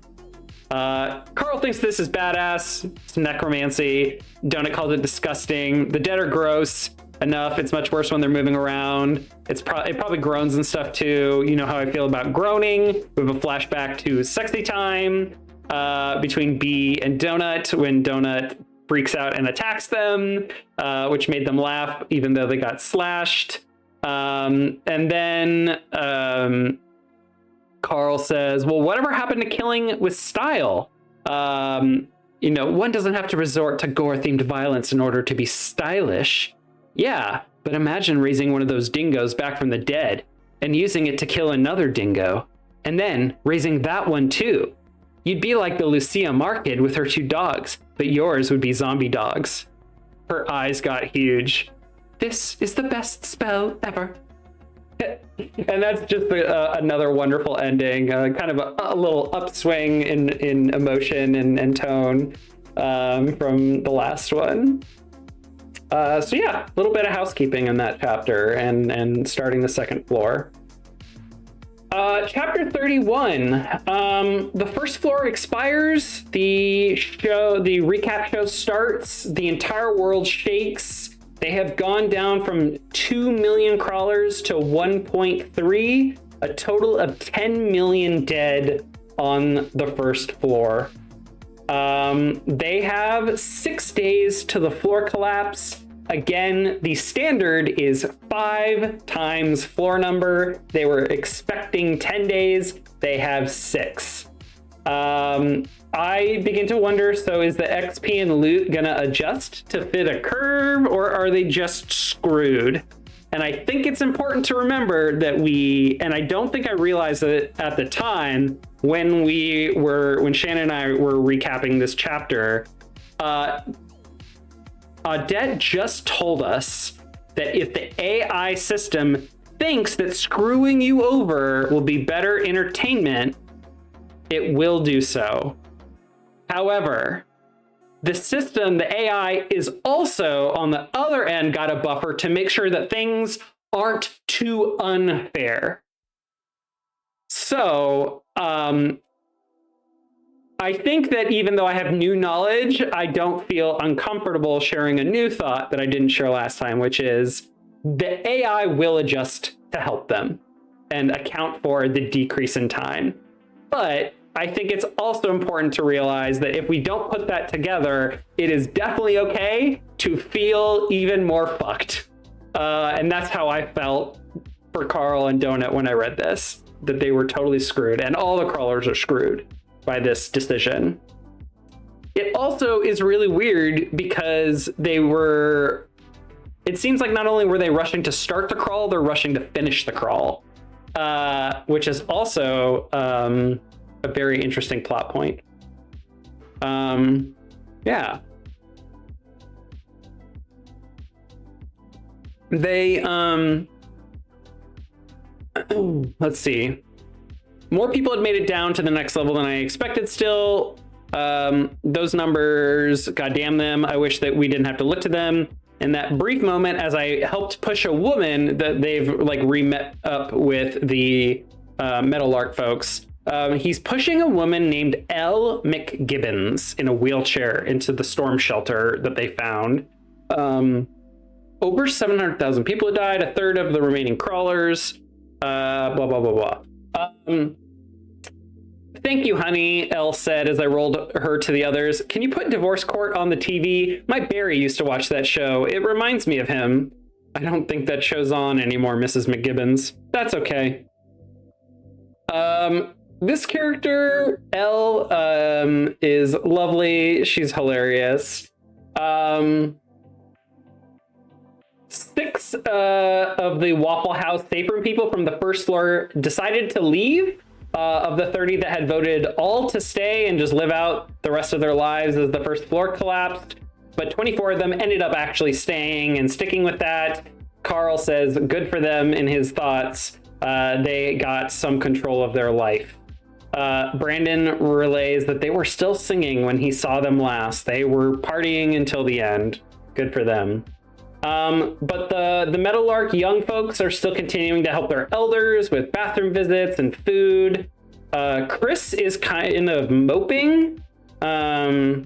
Carl thinks this is badass. It's necromancy. Donut calls it disgusting. The dead are gross enough. It's much worse when they're moving around. It probably groans and stuff too. You know how I feel about groaning. We have a flashback to sexy time between Bee and Donut when Donut freaks out and attacks them, which made them laugh even though they got slashed. And then Carl says, well, whatever happened to killing with style? One doesn't have to resort to gore-themed violence in order to be stylish. Yeah, but imagine raising one of those dingoes back from the dead and using it to kill another dingo, and then raising that one too. You'd be like the Lucia Marked with her 2 dogs, but yours would be zombie dogs. Her eyes got huge. This is the best spell ever. And that's just another wonderful ending, kind of a little upswing in emotion and tone from the last one. A little bit of housekeeping in that chapter and starting the second floor. Chapter 31. The first floor expires. The recap show starts. The entire world shakes. They have gone down from 2 million crawlers to 1.3, a total of 10 million dead on the first floor. They have 6 days to the floor collapse. Again, the standard is 5 times floor number. They were expecting 10 days. They have 6. I begin to wonder, so is the XP and loot gonna adjust to fit a curve, or are they just screwed? And I think it's important to remember that and I don't think I realized it at the time when Shannon and I were recapping this chapter, Audette just told us that if the AI system thinks that screwing you over will be better entertainment, it will do so. However, the system, the AI, is also on the other end got a buffer to make sure that things aren't too unfair. So, I think that even though I have new knowledge, I don't feel uncomfortable sharing a new thought that I didn't share last time, which is the AI will adjust to help them and account for the decrease in time. But I think it's also important to realize that if we don't put that together, it is definitely okay to feel even more fucked. And that's how I felt for Carl and Donut when I read this, that they were totally screwed, and all the crawlers are screwed by this decision. It also is really weird because it seems like not only were they rushing to start the crawl, they're rushing to finish the crawl, which is also a very interesting plot point. Yeah. They, let's see. More people had made it down to the next level than I expected still. Those numbers, goddamn them. I wish that we didn't have to look to them. In that brief moment, as I helped push a woman that they've like re-met up with the Meadowlark folks, he's pushing a woman named Elle McGibbons in a wheelchair into the storm shelter that they found. Over 700,000 people had died, a third of the remaining crawlers, blah, blah, blah, blah. Thank you, honey, Elle said as I rolled her to the others. Can you put Divorce Court on the TV? My Barry used to watch that show. It reminds me of him. I don't think that show's on anymore, Mrs. McGibbons. That's okay. This character, Elle, is lovely. She's hilarious. 6 of the Waffle House safe room people from the first floor decided to leave. Of the 30 that had voted all to stay and just live out the rest of their lives as the first floor collapsed, but 24 of them ended up actually staying and sticking with that. Carl says good for them in his thoughts. They got some control of their life. Brandon relays that they were still singing when he saw them last. They were partying until the end. Good for them. But the Meadowlark young folks are still continuing to help their elders with bathroom visits and food. Chris is kind of moping. Agatha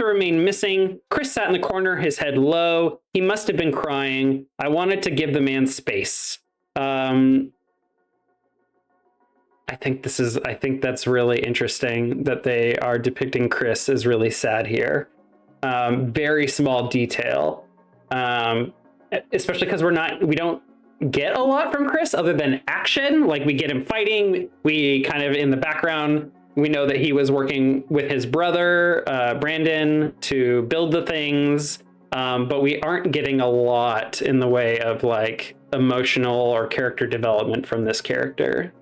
remained missing. Chris sat in the corner, his head low. He must have been crying. I wanted to give the man space. I think that's really interesting that they are depicting Chris as really sad here. Very small detail, especially because we don't get a lot from Chris other than action. Like we get him fighting. We kind of in the background, we know that he was working with his brother, Brandon, to build the things. But we aren't getting a lot in the way of like emotional or character development from this character.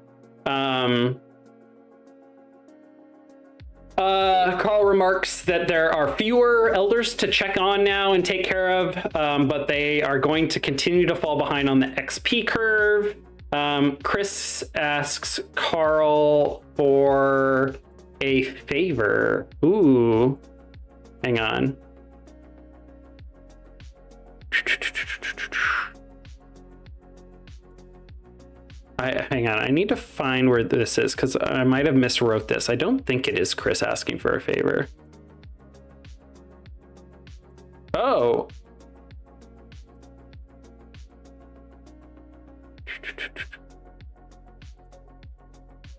Carl remarks that there are fewer elders to check on now and take care of, but they are going to continue to fall behind on the XP curve. Chris asks Carl for a favor. Ooh, hang on. Hang on, I need to find where this is because I might have miswrote this. I don't think it is Chris asking for a favor. Oh.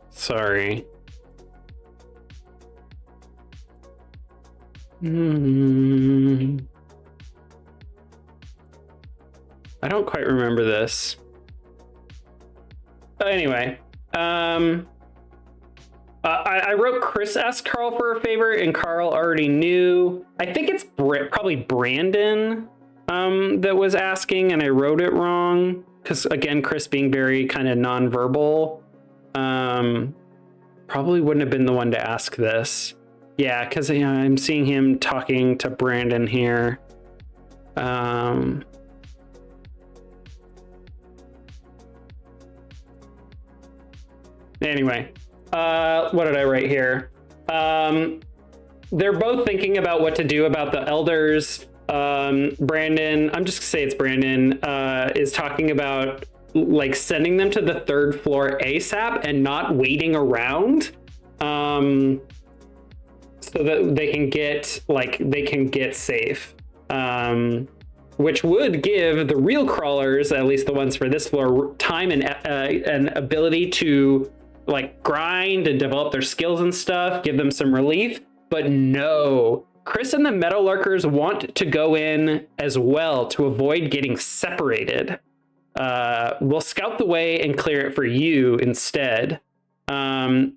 Sorry. I don't quite remember this. Anyway, I wrote Chris asked Carl for a favor, and Carl already knew. I think it's probably Brandon that was asking, and I wrote it wrong. Because, again, Chris being very kind of nonverbal, probably wouldn't have been the one to ask this. Yeah, because I'm seeing him talking to Brandon here. Anyway, what did I write here? They're both thinking about what to do about the elders. Brandon, I'm just gonna say it's Brandon, is talking about like sending them to the 3rd floor ASAP and not waiting around, so that they can get safe, which would give the real crawlers, at least the ones for this floor, time and an ability to like grind and develop their skills and stuff, give them some relief. But no, Chris and the Meadowlarkers want to go in as well to avoid getting separated. We'll scout the way and clear it for you instead. Carl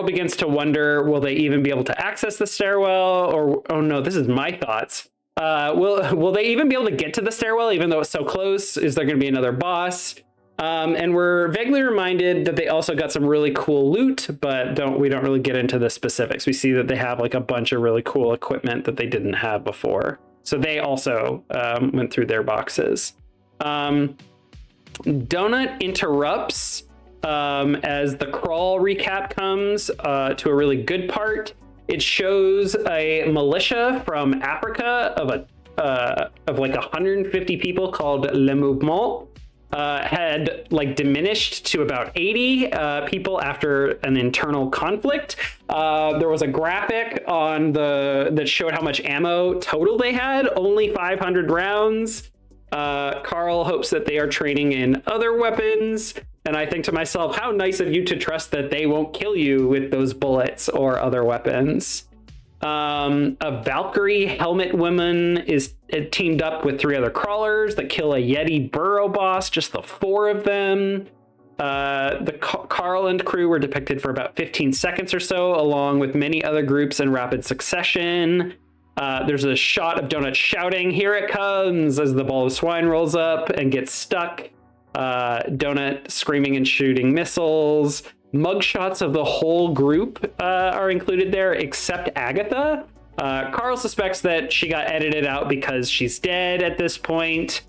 begins to wonder, will they even be able to access the stairwell? Or, oh no, this is my thoughts. Will they even be able to get to the stairwell even though it's so close? Is there going to be another boss? And we're vaguely reminded that they also got some really cool loot, but we don't really get into the specifics. We see that they have like a bunch of really cool equipment that they didn't have before. So they also went through their boxes. Donut interrupts as the crawl recap comes to a really good part. It shows a militia from Africa of like 150 people called Le Mouvement. Had like diminished to about 80 people after an internal conflict. There was a graphic that showed how much ammo total they had, only 500 rounds. Carl hopes that they are training in other weapons, and I think to myself, how nice of you to trust that they won't kill you with those bullets or other weapons. A Valkyrie helmet woman is teamed up with 3 other crawlers that kill a Yeti burrow boss, just the 4 of them. The Carl and crew were depicted for about 15 seconds or so, along with many other groups in rapid succession. There's a shot of Donut shouting, "Here it comes," as the ball of swine rolls up and gets stuck. Donut screaming and shooting missiles. Mugshots of the whole group are included there, except Agatha. Carl suspects that she got edited out because she's dead at this point.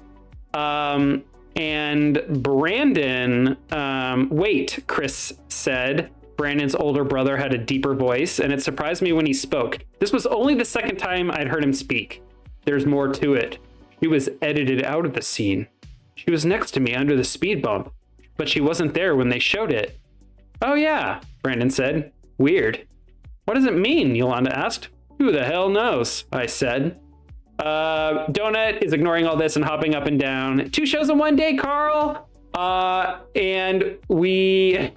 And Brandon, wait, Chris said. Brandon's older brother had a deeper voice, and it surprised me when he spoke. This was only the second time I'd heard him speak. There's more to it. She was edited out of the scene. She was next to me under the speed bump, but she wasn't there when they showed it. Oh yeah, Brandon said. Weird. What does it mean? Yolanda asked. Who the hell knows? I said. Donut is ignoring all this and hopping up and down. 2 shows in one day, Carl. And we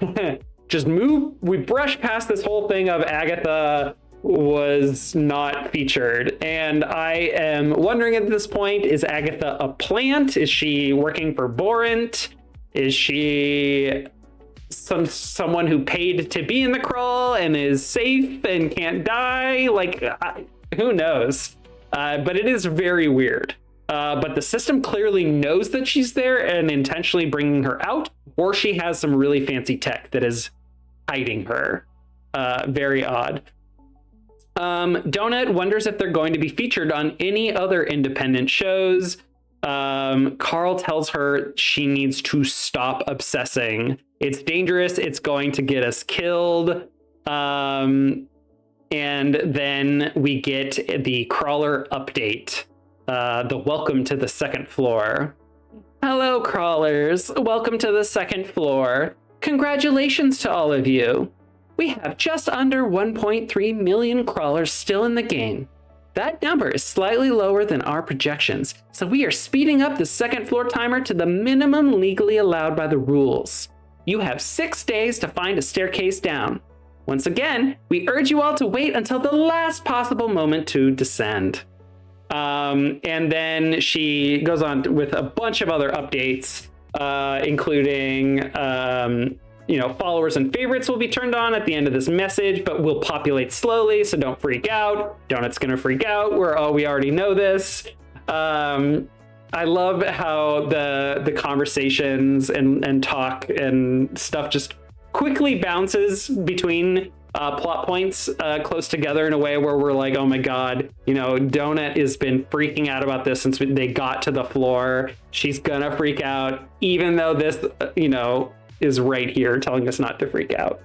we brush past this whole thing of Agatha was not featured. And I am wondering at this point, is Agatha a plant? Is she working for Borant? Is she someone who paid to be in the crawl and is safe and can't die? Like, who knows? But it is very weird. But the system clearly knows that she's there and intentionally bringing her out, or she has some really fancy tech that is hiding her. Very odd. Donut wonders if they're going to be featured on any other independent shows. Carl tells her she needs to stop obsessing. It's dangerous. It's going to get us killed. And then we get the crawler update. The welcome to the 2nd floor. Hello, crawlers. Welcome to the 2nd floor. Congratulations to all of you. We have just under 1.3 million crawlers still in the game. That number is slightly lower than our projections, so we are speeding up the 2nd floor timer to the minimum legally allowed by the rules. You have 6 days to find a staircase down. Once again, we urge you all to wait until the last possible moment to descend. And then she goes on with a bunch of other updates, including, followers and favorites will be turned on at the end of this message, but will populate slowly, so don't freak out. Donut's gonna freak out. We already know this. I love how the conversations and talk and stuff just quickly bounces between plot points close together in a way where we're like, oh my god, Donut has been freaking out about this since they got to the floor. She's gonna freak out, even though this, is right here telling us not to freak out.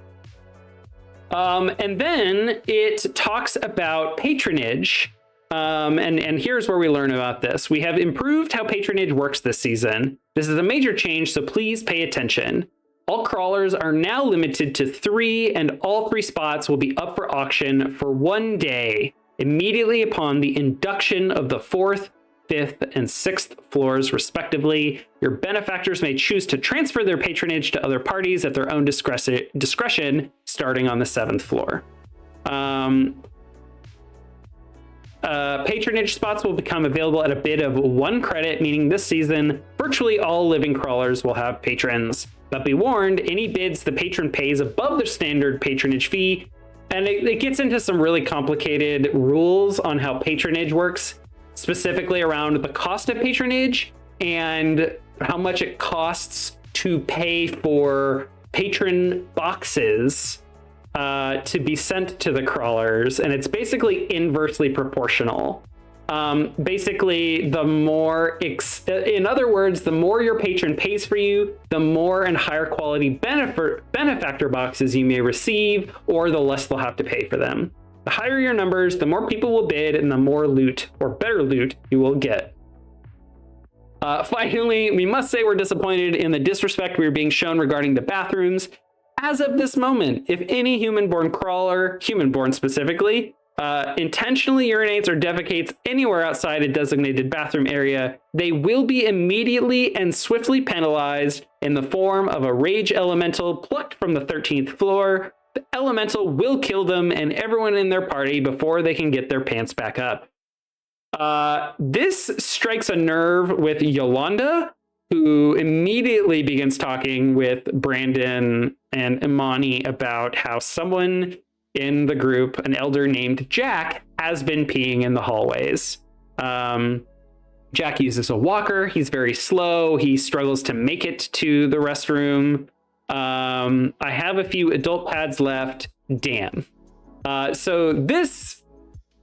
And then it talks about patronage. And here's where we learn about this. We have improved how patronage works this season. This is a major change, so please pay attention. All crawlers are now limited to 3, and all 3 spots will be up for auction for 1 day, immediately upon the induction of the 4th, 5th, and 6th floors, respectively. Your benefactors may choose to transfer their patronage to other parties at their own discretion, starting on the 7th floor. Patronage spots will become available at a bid of 1 credit, meaning this season, virtually all living crawlers will have patrons. But be warned, any bids the patron pays above their standard patronage fee, and it gets into some really complicated rules on how patronage works, specifically around the cost of patronage and how much it costs to pay for patron boxes to be sent to the crawlers, and it's basically inversely proportional. Basically, the more, in other words, the more your patron pays for you, the more and higher quality benefactor boxes you may receive, or the less they'll have to pay for them. The higher your numbers, the more people will bid, and the more loot, or better loot, you will get. Finally, we must say we're disappointed in the disrespect we are being shown regarding the bathrooms. As of this moment, if any human-born crawler, human-born specifically, intentionally urinates or defecates anywhere outside a designated bathroom area, they will be immediately and swiftly penalized in the form of a rage elemental plucked from the 13th floor. The elemental will kill them and everyone in their party before they can get their pants back up. This strikes a nerve with Yolanda, who immediately begins talking with Brandon and Imani about how someone in the group, an elder named Jack, has been peeing in the hallways. Jack uses a walker. He's very slow. He struggles to make it to the restroom. I have a few adult pads left. Damn. So this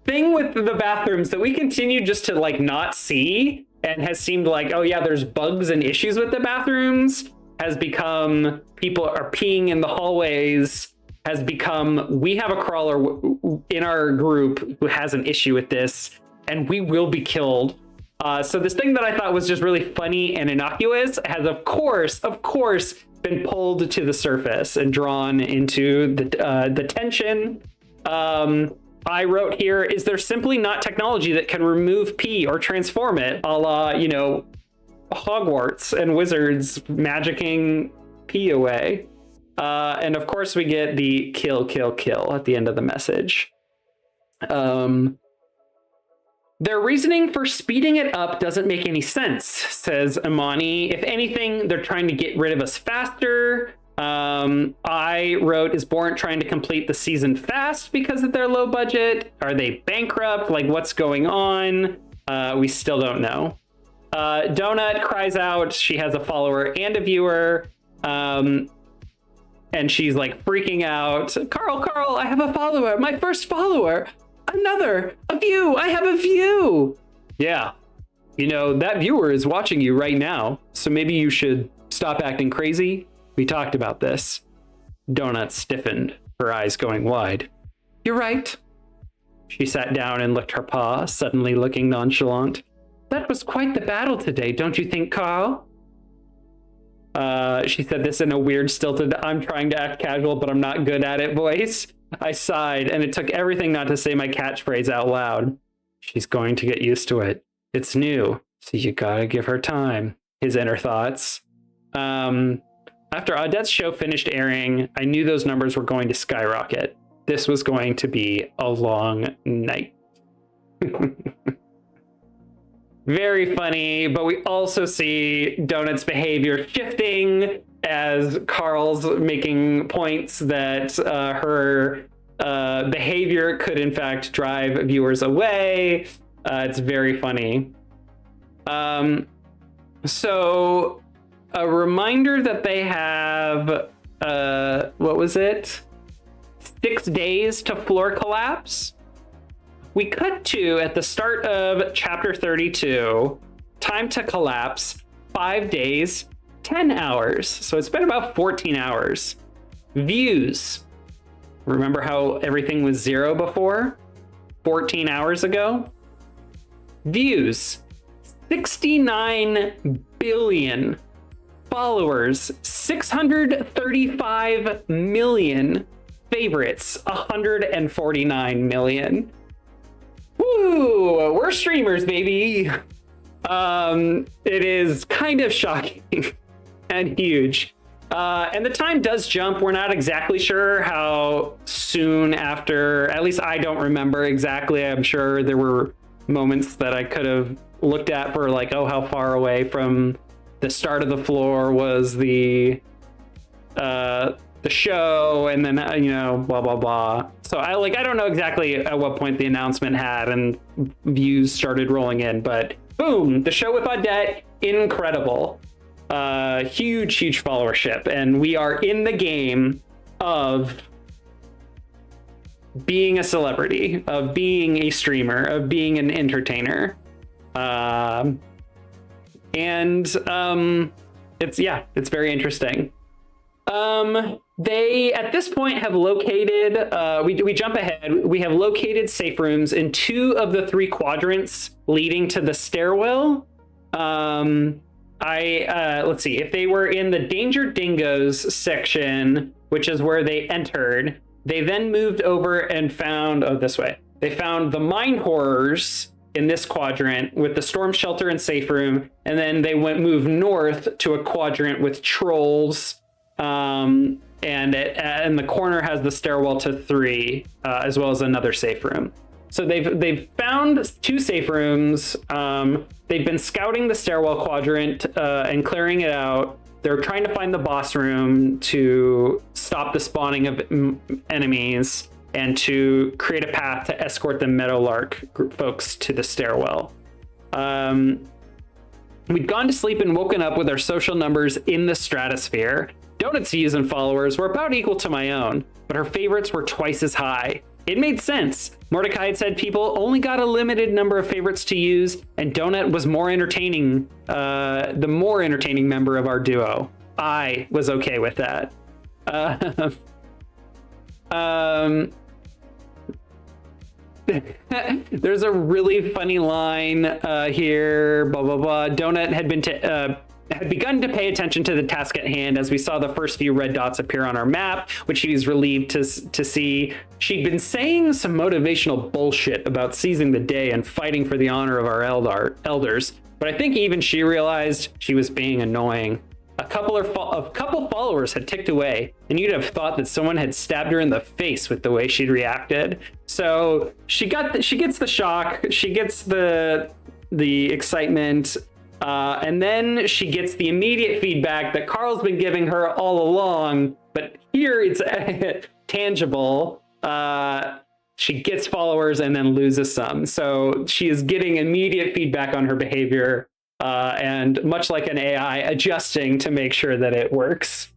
thing with the bathrooms that we continue just to not see, and has seemed like, oh yeah, there's bugs and issues with the bathrooms, has become people are peeing in the hallways, has become, we have a crawler in our group who has an issue with this, and we will be killed. So this thing that I thought was just really funny and innocuous has, of course, been pulled to the surface and drawn into the tension. I wrote here, is there simply not technology that can remove pee or transform it, a la, Hogwarts and wizards magicking pee away? And of course we get the kill, kill, kill at the end of the message. Their reasoning for speeding it up doesn't make any sense, says Imani. If anything, they're trying to get rid of us faster. I wrote, is Borant trying to complete the season fast because of their low budget? Are they bankrupt? What's going on? We still don't know. Donut cries out. She has a follower and a viewer. And she's freaking out. Carl, I have a follower. My first follower. A view. I have a view. Yeah. That viewer is watching you right now. So maybe you should stop acting crazy. We talked about this. Donut stiffened, her eyes going wide. You're right. She sat down and licked her paw, suddenly looking nonchalant. That was quite the battle today, don't you think, Carl? She said this in a weird, stilted, I'm trying to act casual, but I'm not good at it voice. I sighed, and it took everything not to say my catchphrase out loud. She's going to get used to it. It's new, so you gotta give her time. His inner thoughts. After Odette's show finished airing, I knew those numbers were going to skyrocket. This was going to be a long night. Very funny, but we also see Donut's behavior shifting as Carl's making points that her behavior could in fact drive viewers away. It's very funny. So a reminder that they have, what was it? 6 days to floor collapse. We cut to at the start of chapter 32, time to collapse, 5 days, 10 hours. So it's been about 14 hours. Views. Remember how everything was 0 before? 14 hours ago? Views. 69 billion. Followers. 635 million. Favorites. 149 million. Woo! We're streamers, baby. It is kind of shocking and huge. And the time does jump. We're not exactly sure how soon after, at least I don't remember exactly. I'm sure there were moments that I could have looked at for like, oh, how far away from the start of the floor was the show, and then blah blah blah. So I don't know exactly at what point the announcement had and views started rolling in, but boom, the show with Odette, incredible. Huge followership, and we are in the game of being a celebrity, of being a streamer, of being an entertainer. It's very interesting. They at this point have located, we jump ahead, we have located safe rooms in 2 of the 3 quadrants leading to the stairwell. Let's see, if they were in the Danger Dingoes section, which is where they entered, they then moved over and found, this way, they found the Mine Horrors in this quadrant with the Storm Shelter and Safe Room, and then they moved north to a quadrant with Trolls, and the corner has the Stairwell to 3, as well as another safe room. So they've found 2 safe rooms. They've been scouting the stairwell quadrant and clearing it out. They're trying to find the boss room to stop the spawning of enemies and to create a path to escort the Meadowlark group folks to the stairwell. We'd gone to sleep and woken up with our social numbers in the stratosphere. Donut's views and followers were about equal to my own, but her favorites were twice as high. It made sense. Mordecai had said people only got a limited number of favorites to use, and Donut was more entertaining, the more entertaining member of our duo. I was okay with that. There's a really funny line here, blah, blah, blah. Donut had begun to pay attention to the task at hand as we saw the first few red dots appear on our map, which he was relieved to see. She'd been saying some motivational bullshit about seizing the day and fighting for the honor of our elders, but I think even she realized she was being annoying. A couple followers had ticked away, and you'd have thought that someone had stabbed her in the face with the way she'd reacted. So she gets the shock, she gets the excitement, and then she gets the immediate feedback that Carl's been giving her all along, but here it's tangible. She gets followers and then loses some. So she is getting immediate feedback on her behavior, and much like an AI, adjusting to make sure that it works.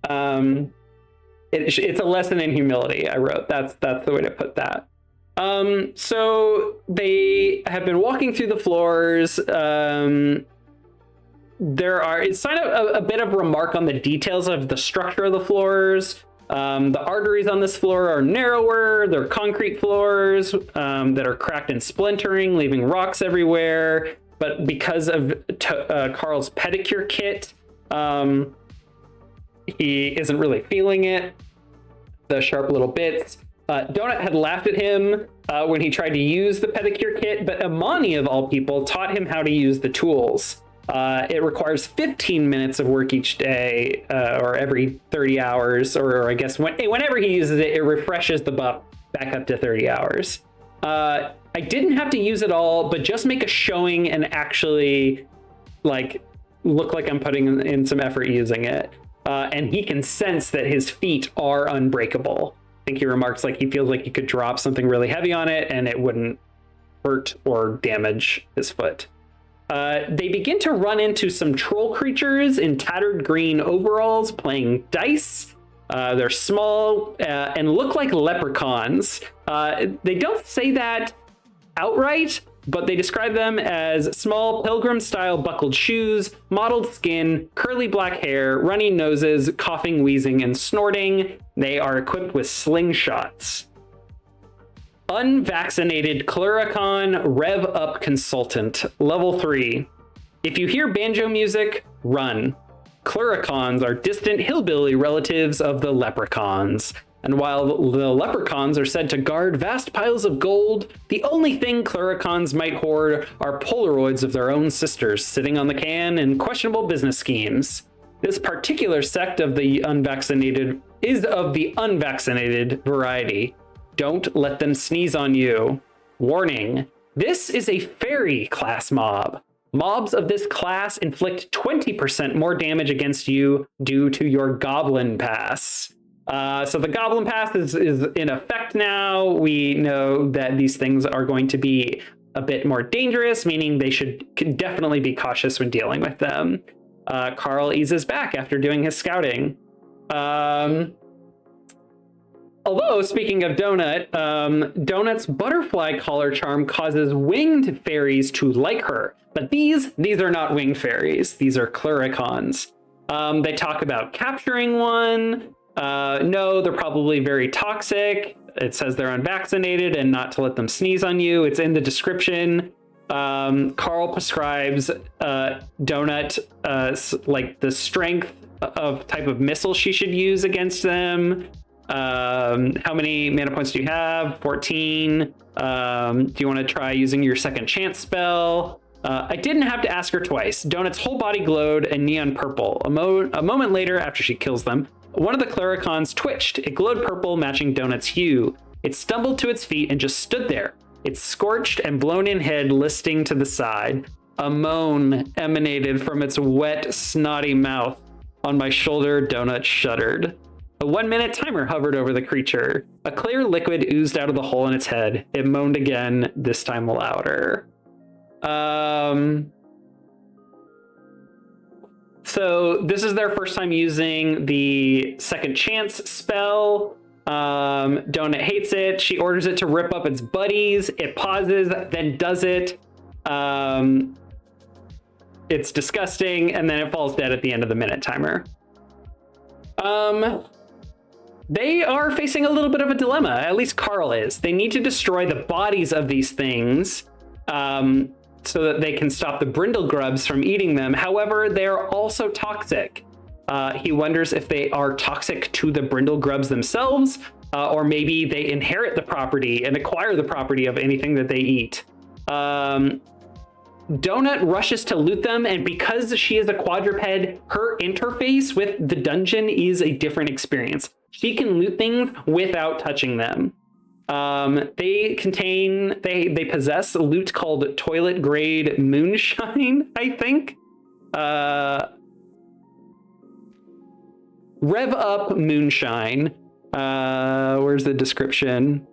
It's a lesson in humility, I wrote. That's the way to put that. So they have been walking through the floors. It's kind of a bit of remark on the details of the structure of the floors. The arteries on this floor are narrower. They're concrete floors that are cracked and splintering, leaving rocks everywhere. But because of Carl's pedicure kit, he isn't really feeling it. The sharp little bits. Donut had laughed at him when he tried to use the pedicure kit, but Imani, of all people, taught him how to use the tools. It requires 15 minutes of work each day, or every 30 hours, or I guess whenever he uses it, it refreshes the buff back up to 30 hours. I didn't have to use it all, but just make a showing and actually like look like I'm putting in some effort using it. And he can sense that his feet are unbreakable. I think he remarks like he feels like he could drop something really heavy on it and it wouldn't hurt or damage his foot. They begin to run into some troll creatures in tattered green overalls playing dice. They're small and look like leprechauns. They don't say that outright, but they describe them as small pilgrim-style buckled shoes, mottled skin, curly black hair, runny noses, coughing, wheezing, and snorting. They are equipped with slingshots. Unvaccinated Cluricon Rev Up Consultant, level 3. If you hear banjo music, run. Cluricons are distant hillbilly relatives of the leprechauns. And while the leprechauns are said to guard vast piles of gold, the only thing Cluricons might hoard are Polaroids of their own sisters sitting on the can in questionable business schemes. This particular sect of the unvaccinated is of the unvaccinated variety. Don't let them sneeze on you. Warning, this is a fairy class mob. Mobs of this class inflict 20% more damage against you due to your Goblin Pass. So the Goblin Pass is in effect now. We know that these things are going to be a bit more dangerous, meaning they should definitely be cautious when dealing with them. Carl eases back after doing his scouting. Although, speaking of Donut, Donut's butterfly collar charm causes winged fairies to like her. But these are not winged fairies. These are Cluricons. They talk about capturing one. No, they're probably very toxic. It says they're unvaccinated and not to let them sneeze on you. It's in the description. Carl prescribes Donut like the strength of type of missile she should use against them. How many mana points do you have? 14. Do you want to try using your second chance spell? I didn't have to ask her twice. Donut's whole body glowed a neon purple. A moment later, after she kills them, one of the Cluricons twitched. It glowed purple, matching Donut's hue. It stumbled to its feet and just stood there. Its scorched and blown-in head listing to the side. A moan emanated from its wet, snotty mouth. On my shoulder, Donut shuddered. A 1-minute timer hovered over the creature. A clear liquid oozed out of the hole in its head. It moaned again, this time louder. So this is their first time using the second chance spell. Donut hates it. She orders it to rip up its buddies. It pauses, then does it. It's disgusting, and then it falls dead at the end of the minute timer. They are facing a little bit of a dilemma, at least Carl is. They need to destroy the bodies of these things so that they can stop the brindle grubs from eating them. However, they're also toxic. He wonders if they are toxic to the brindle grubs themselves, or maybe they inherit the property and acquire the property of anything that they eat. Donut rushes to loot them, and because she is a quadruped, her interface with the dungeon is a different experience. She can loot things without touching them. They possess loot called toilet grade moonshine, I think. Rev up moonshine. Where's the description?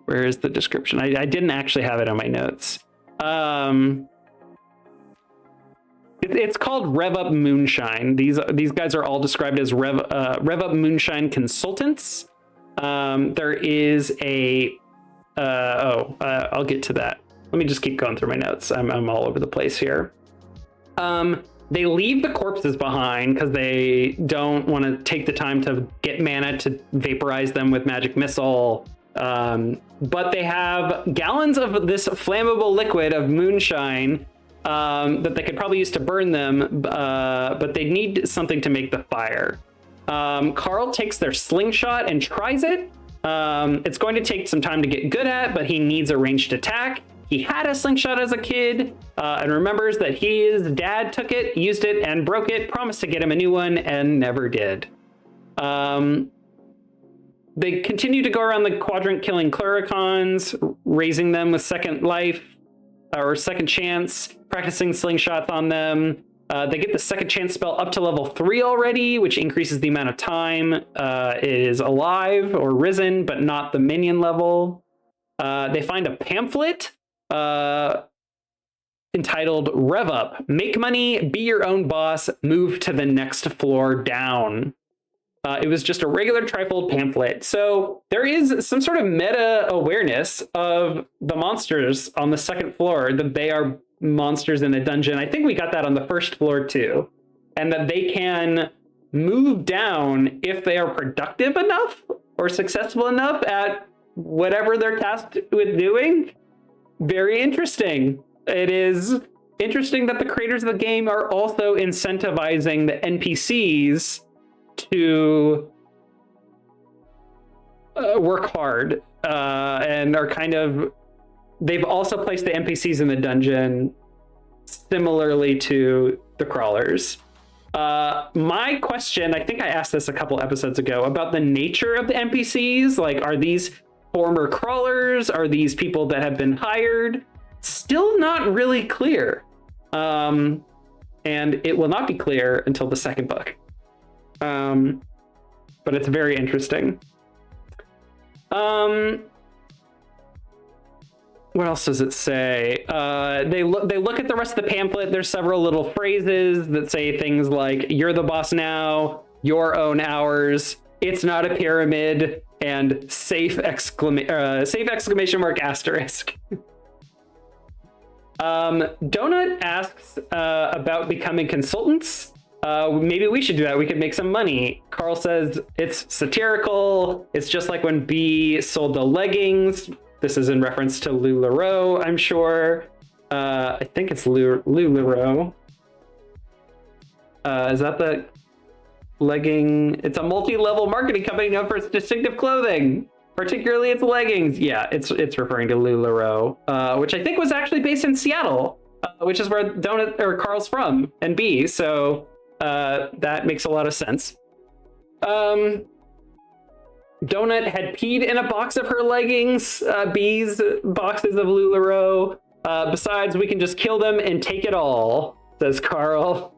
Where is the description? I didn't actually have it on my notes. It's called Rev Up Moonshine. These guys are all described as Rev Up Moonshine consultants. There is a I'll get to that. Let me just keep going through my notes. I'm all over the place here. They leave the corpses behind because they don't want to take the time to get mana to vaporize them with magic missile. But they have gallons of this flammable liquid of moonshine that they could probably use to burn them, but they need something to make the fire. Carl takes their slingshot and tries it. It's going to take some time to get good at, but he needs a ranged attack. he had a slingshot as a kid and remembers that his dad took it, used it, and broke it, promised to get him a new one, and never did. They continue to go around the quadrant killing Cluricons, raising them with second life or second chance, practicing slingshots on them. They get the second chance spell up to level 3 already, which increases the amount of time it is alive or risen, but not the minion level. They find a pamphlet entitled Rev Up, Make Money, Be Your Own Boss, Move to the Next Floor Down. It was just a regular trifold pamphlet. So there is some sort of meta awareness of the monsters on the second floor, that they are monsters in a dungeon. I think we got that on the first floor too. And that they can move down if they are productive enough or successful enough at whatever they're tasked with doing. Very interesting. It is interesting that the creators of the game are also incentivizing the NPCs to work hard and are kind of, they've also placed the NPCs in the dungeon similarly to the crawlers. My question, I think I asked this a couple episodes ago, about the nature of the NPCs. Like, are these former crawlers? Are these people that have been hired? Still not really clear. And it will not be clear until the second book. But it's very interesting. What else does it say? They look at the rest of the pamphlet. There's several little phrases that say things like, you're the boss now, your own hours, it's not a pyramid, and safe exclamation mark asterisk. Donut asks about becoming consultants. Maybe we should do that. We could make some money. Carl says it's satirical. It's just like when B sold the leggings. This is in reference to LuLaRoe, I'm sure. I think it's LuLaRoe. Is that the legging? It's a multi-level marketing company known for its distinctive clothing, particularly its leggings. Yeah, it's referring to LuLaRoe, which I think was actually based in Seattle, which is where Donut or Carl's from, and B. So that makes a lot of sense. Donut had peed in a box of her leggings, B's boxes of LuLaRoe. Besides, we can just kill them and take it all, says Carl.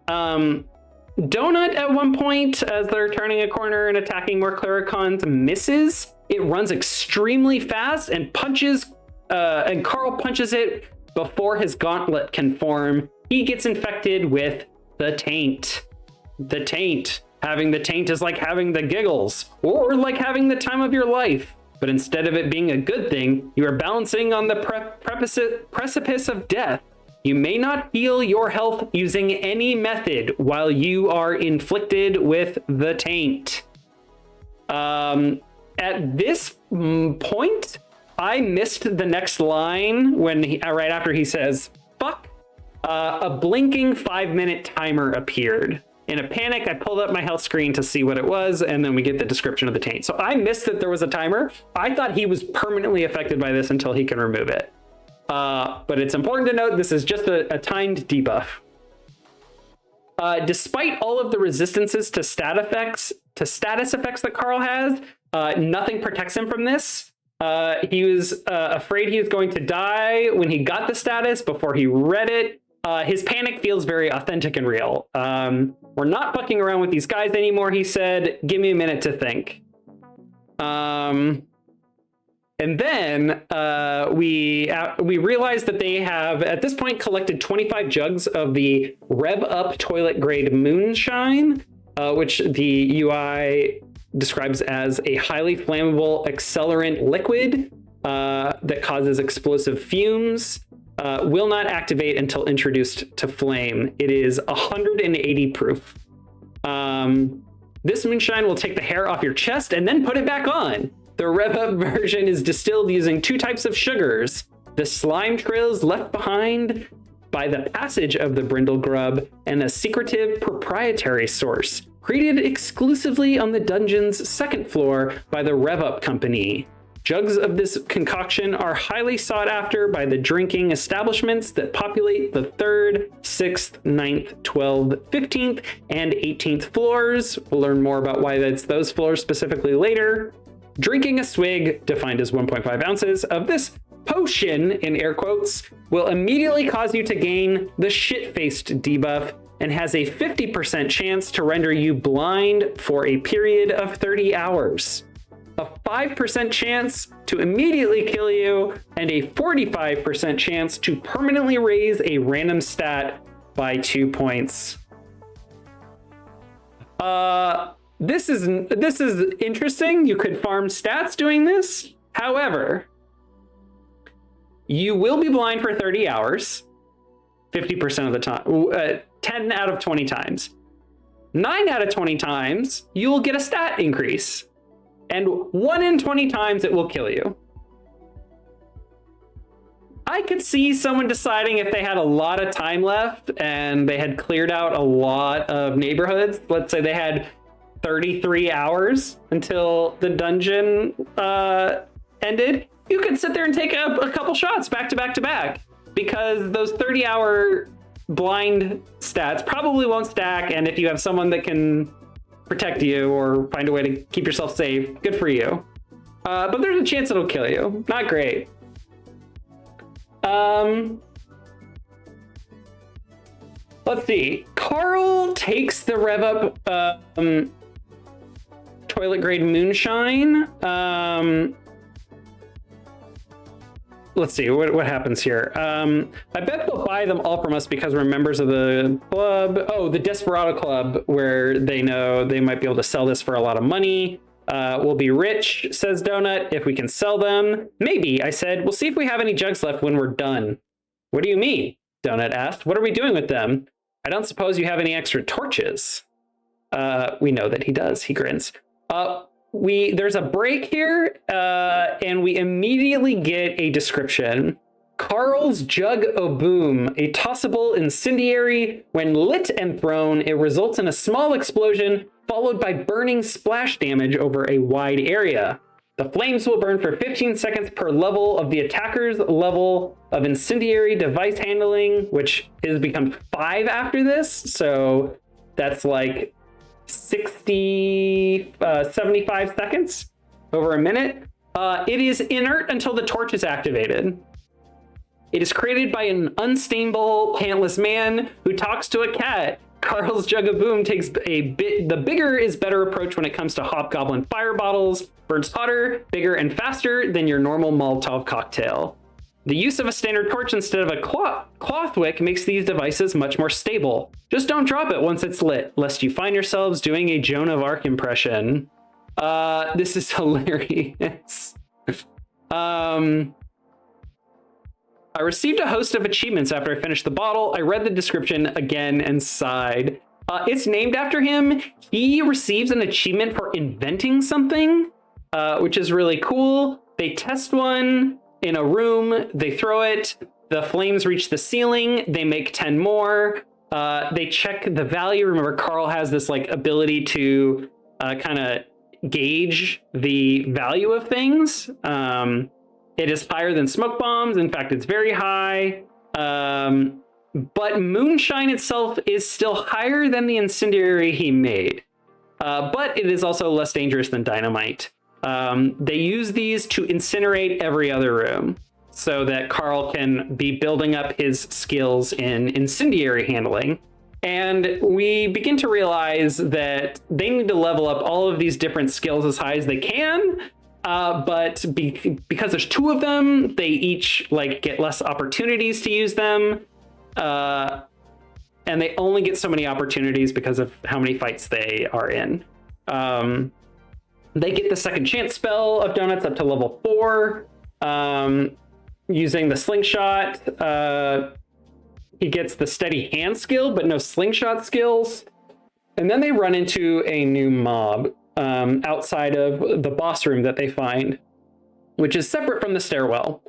Donut at one point, as they're turning a corner and attacking more Cluricons, misses. It runs extremely fast and punches, and Carl punches it before his gauntlet can form. He gets infected with the taint. The taint. Having the taint is like having the giggles, or like having the time of your life. But instead of it being a good thing, you are balancing on the precipice of death. You may not heal your health using any method while you are inflicted with the taint. At this point, I missed the next line when right after he says, fuck, a blinking 5-minute timer appeared. In a panic, I pulled up my health screen to see what it was, and then we get the description of the taint. So I missed that there was a timer. I thought he was permanently affected by this until he can remove it. But it's important to note this is just a timed debuff. Despite all of the resistances to status effects that Carl has, nothing protects him from this. He was afraid he was going to die when he got the status before he read it. His panic feels very authentic and real. We're not fucking around with these guys anymore, he said. Give me a minute to think. And then we realized that they have, at this point, collected 25 jugs of the Rev Up toilet grade moonshine, which the UI describes as a highly flammable accelerant liquid that causes explosive fumes. Will not activate until introduced to flame. It is 180 proof. This moonshine will take the hair off your chest and then put it back on. The Rev Up version is distilled using 2 types of sugars. The slime trails left behind by the passage of the brindle grub, and a secretive proprietary source created exclusively on the dungeon's second floor by the Rev Up company. Jugs of this concoction are highly sought after by the drinking establishments that populate the 3rd, 6th, 9th, 12th, 15th, and 18th floors. We'll learn more about why that's those floors specifically later. Drinking a swig, defined as 1.5 ounces, of this potion, in air quotes, will immediately cause you to gain the shit-faced debuff and has a 50% chance to render you blind for a period of 30 hours. A 5% chance to immediately kill you, and a 45% chance to permanently raise a random stat by 2 points. This is interesting. You could farm stats doing this. However, you will be blind for 30 hours, 50% of the time, 10 out of 20 times. 9 out of 20 times, you will get a stat increase. And 1 in 20 times it will kill you. I could see someone deciding if they had a lot of time left and they had cleared out a lot of neighborhoods. Let's say they had 33 hours until the dungeon ended. You could sit there and take a couple shots back to back to back, because those 30-hour blind stats probably won't stack. And if you have someone that can protect you or find a way to keep yourself safe, good for you. But there's a chance it'll kill you. Not great. Let's see. Carl takes the rev up toilet grade moonshine. Let's see what happens here. I bet they'll buy them all from us because we're members of the club. Oh, the Desperado Club, where they know they might be able to sell this for a lot of money. We'll be rich, says Donut, if we can sell them. Maybe, I said. We'll see if we have any jugs left when we're done. What do you mean? Donut asked. What are we doing with them? I don't suppose you have any extra torches. We know that he does. He grins. There's a break here, and we immediately get a description. Carl's Jug O Boom, a tossable incendiary. When lit and thrown, it results in a small explosion followed by burning splash damage over a wide area. The flames will burn for 15 seconds per level of the attacker's level of incendiary device handling, which has become 5 after this. So that's like 75 seconds, over a minute. It is inert until the torch is activated. It is created by an unstable, pantless man who talks to a cat. Carl's Jug of Boom takes the bigger is better approach when it comes to hobgoblin fire bottles, burns hotter, bigger, and faster than your normal Molotov cocktail. The use of a standard torch instead of a cloth wick makes these devices much more stable. Just don't drop it once it's lit, lest you find yourselves doing a Joan of Arc impression. This is hilarious. I received a host of achievements after I finished the bottle. I read the description again and sighed. It's named after him. He receives an achievement for inventing something, which is really cool. They test one in a room, they throw it, the flames reach the ceiling, they make 10 more. They check the value. Remember, Carl has this like ability to kind of gauge the value of things. It is higher than smoke bombs. In fact, it's very high. But moonshine itself is still higher than the incendiary he made. But it is also less dangerous than dynamite. They use these to incinerate every other room so that Carl can be building up his skills in incendiary handling. And we begin to realize that they need to level up all of these different skills as high as they can. But because there's 2 of them, they each like get less opportunities to use them. And they only get so many opportunities because of how many fights they are in. They get the second chance spell of Donuts up to level 4. Using the slingshot. He gets the steady hand skill, but no slingshot skills. And then they run into a new mob. Outside of the boss room that they find, which is separate from the stairwell.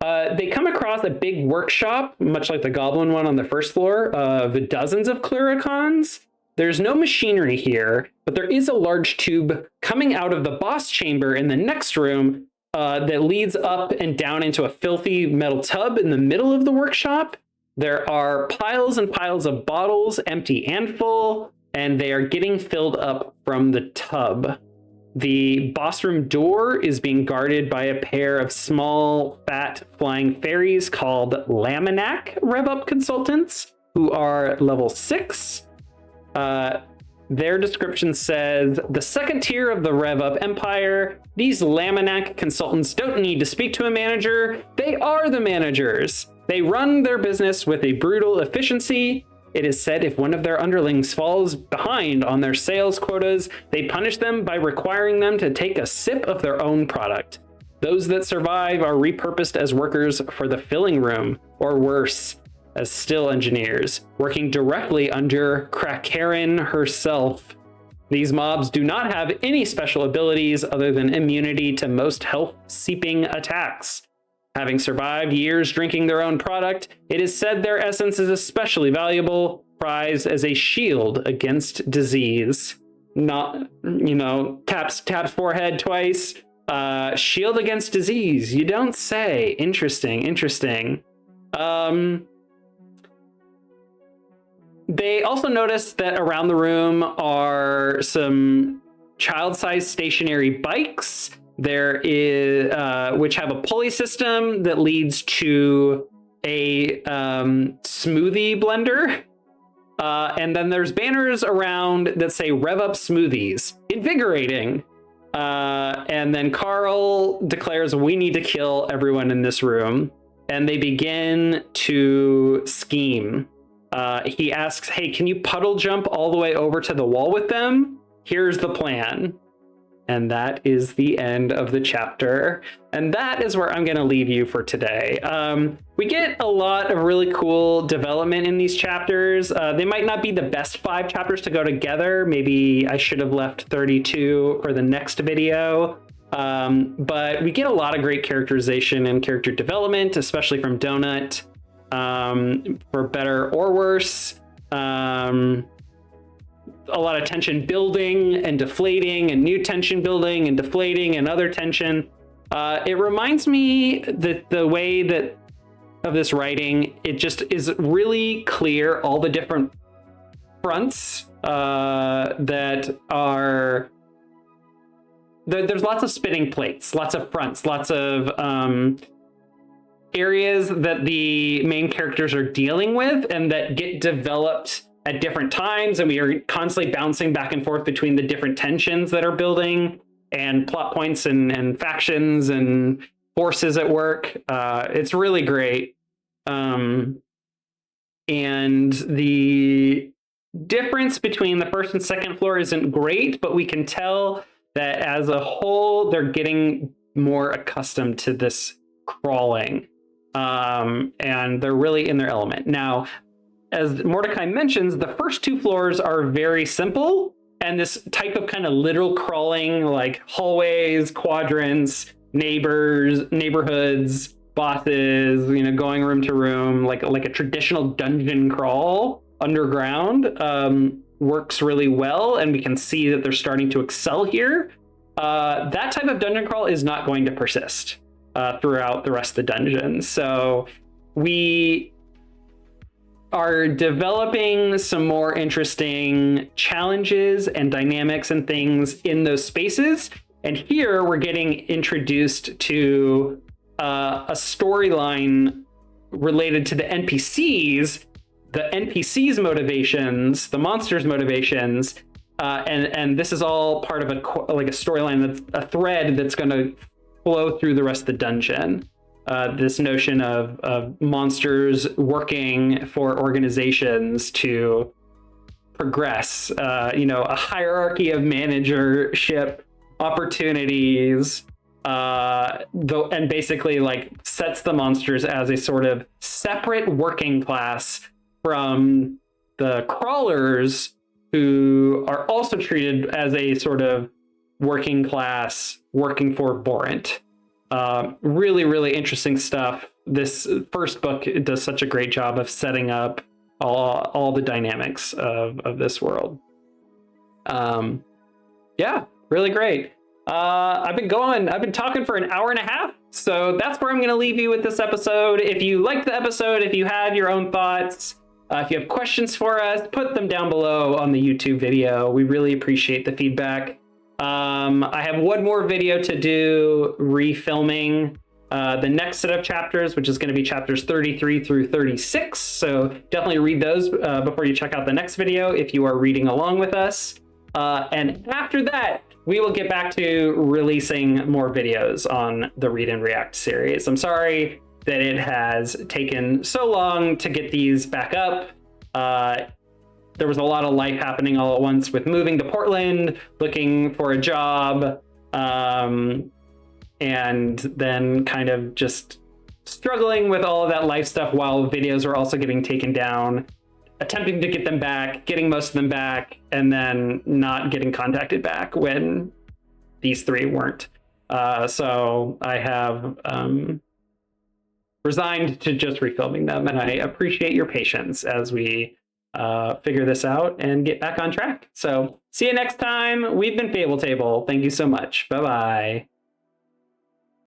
They come across a big workshop, much like the goblin one on the first floor, of dozens of Cluricons. There's no machinery here, but there is a large tube coming out of the boss chamber in the next room that leads up and down into a filthy metal tub in the middle of the workshop. There are piles and piles of bottles, empty and full, and they are getting filled up from the tub. The boss room door is being guarded by a pair of small, fat flying fairies called Laminac rev-up consultants, who are level 6. Their description says, the second tier of the rev-up empire, these Laminac consultants don't need to speak to a manager. They are the managers. They run their business with a brutal efficiency. It is said if one of their underlings falls behind on their sales quotas, they punish them by requiring them to take a sip of their own product. Those that survive are repurposed as workers for the filling room, or worse, as still engineers, working directly under Krakarin herself. These mobs do not have any special abilities other than immunity to most health-seeping attacks. Having survived years drinking their own product, it is said their essence is especially valuable, prized as a shield against disease. Not, taps forehead twice. Shield against disease, you don't say. Interesting. They also notice that around the room are some child-sized stationary bikes. There is, which have a pulley system that leads to a smoothie blender. And then there's banners around that say "Rev Up Smoothies," invigorating. And then Carl declares, "We need to kill everyone in this room," and they begin to scheme. He asks, "Hey, can you puddle jump all the way over to the wall with them? Here's the plan." And that is the end of the chapter. And that is where I'm going to leave you for today. We get a lot of really cool development in these chapters. They might not be the best 5 chapters to go together. Maybe I should have left 32 for the next video. But we get a lot of great characterization and character development, especially from Donut, for better or worse. A lot of tension building and deflating, and new tension building and deflating and other tension. It reminds me that the way that of this writing, it just is really clear all the different fronts that are there's lots of spinning plates, lots of fronts, lots of areas that the main characters are dealing with and that get developed at different times, and we are constantly bouncing back and forth between the different tensions that are building and plot points and factions and forces at work. It's really great. And the difference between the first and second floor isn't great, but we can tell that as a whole, they're getting more accustomed to this crawling. And they're really in their element. Now, as Mordecai mentions, the first 2 floors are very simple, and this type of kind of literal crawling, like hallways, quadrants, neighborhoods, bosses, going room to room, like a traditional dungeon crawl underground, works really well, and we can see that they're starting to excel here. That type of dungeon crawl is not going to persist throughout the rest of the dungeon. So we are developing some more interesting challenges and dynamics and things in those spaces. And here we're getting introduced to a storyline related to the NPCs motivations, the monsters' motivations. And this is all part of a storyline, that's a thread that's going to flow through the rest of the dungeon. This notion of monsters working for organizations to progress, a hierarchy of managership opportunities, and basically sets the monsters as a sort of separate working class from the crawlers, who are also treated as a sort of working class working for Borant. Really, really interesting stuff. This first book does such a great job of setting up all the dynamics of this world. Yeah, really great. I've been talking for an hour and a half. So that's where I'm going to leave you with this episode. If you liked the episode, if you had your own thoughts, if you have questions for us, put them down below on the YouTube video. We really appreciate the feedback. I have one more video to do, refilming the next set of chapters, which is going to be chapters 33 through 36. So definitely read those before you check out the next video if you are reading along with us. And after that, we will get back to releasing more videos on the Read and React series. I'm sorry that it has taken so long to get these back up. There was a lot of life happening all at once with moving to Portland, looking for a job, and then kind of just struggling with all of that life stuff while videos were also getting taken down, attempting to get them back, getting most of them back, and then not getting contacted back when these three weren't. So I have resigned to just refilming them, and I appreciate your patience as we figure this out and get back on track. So see you next time. We've been Fable Table. Thank you so much. Bye-bye.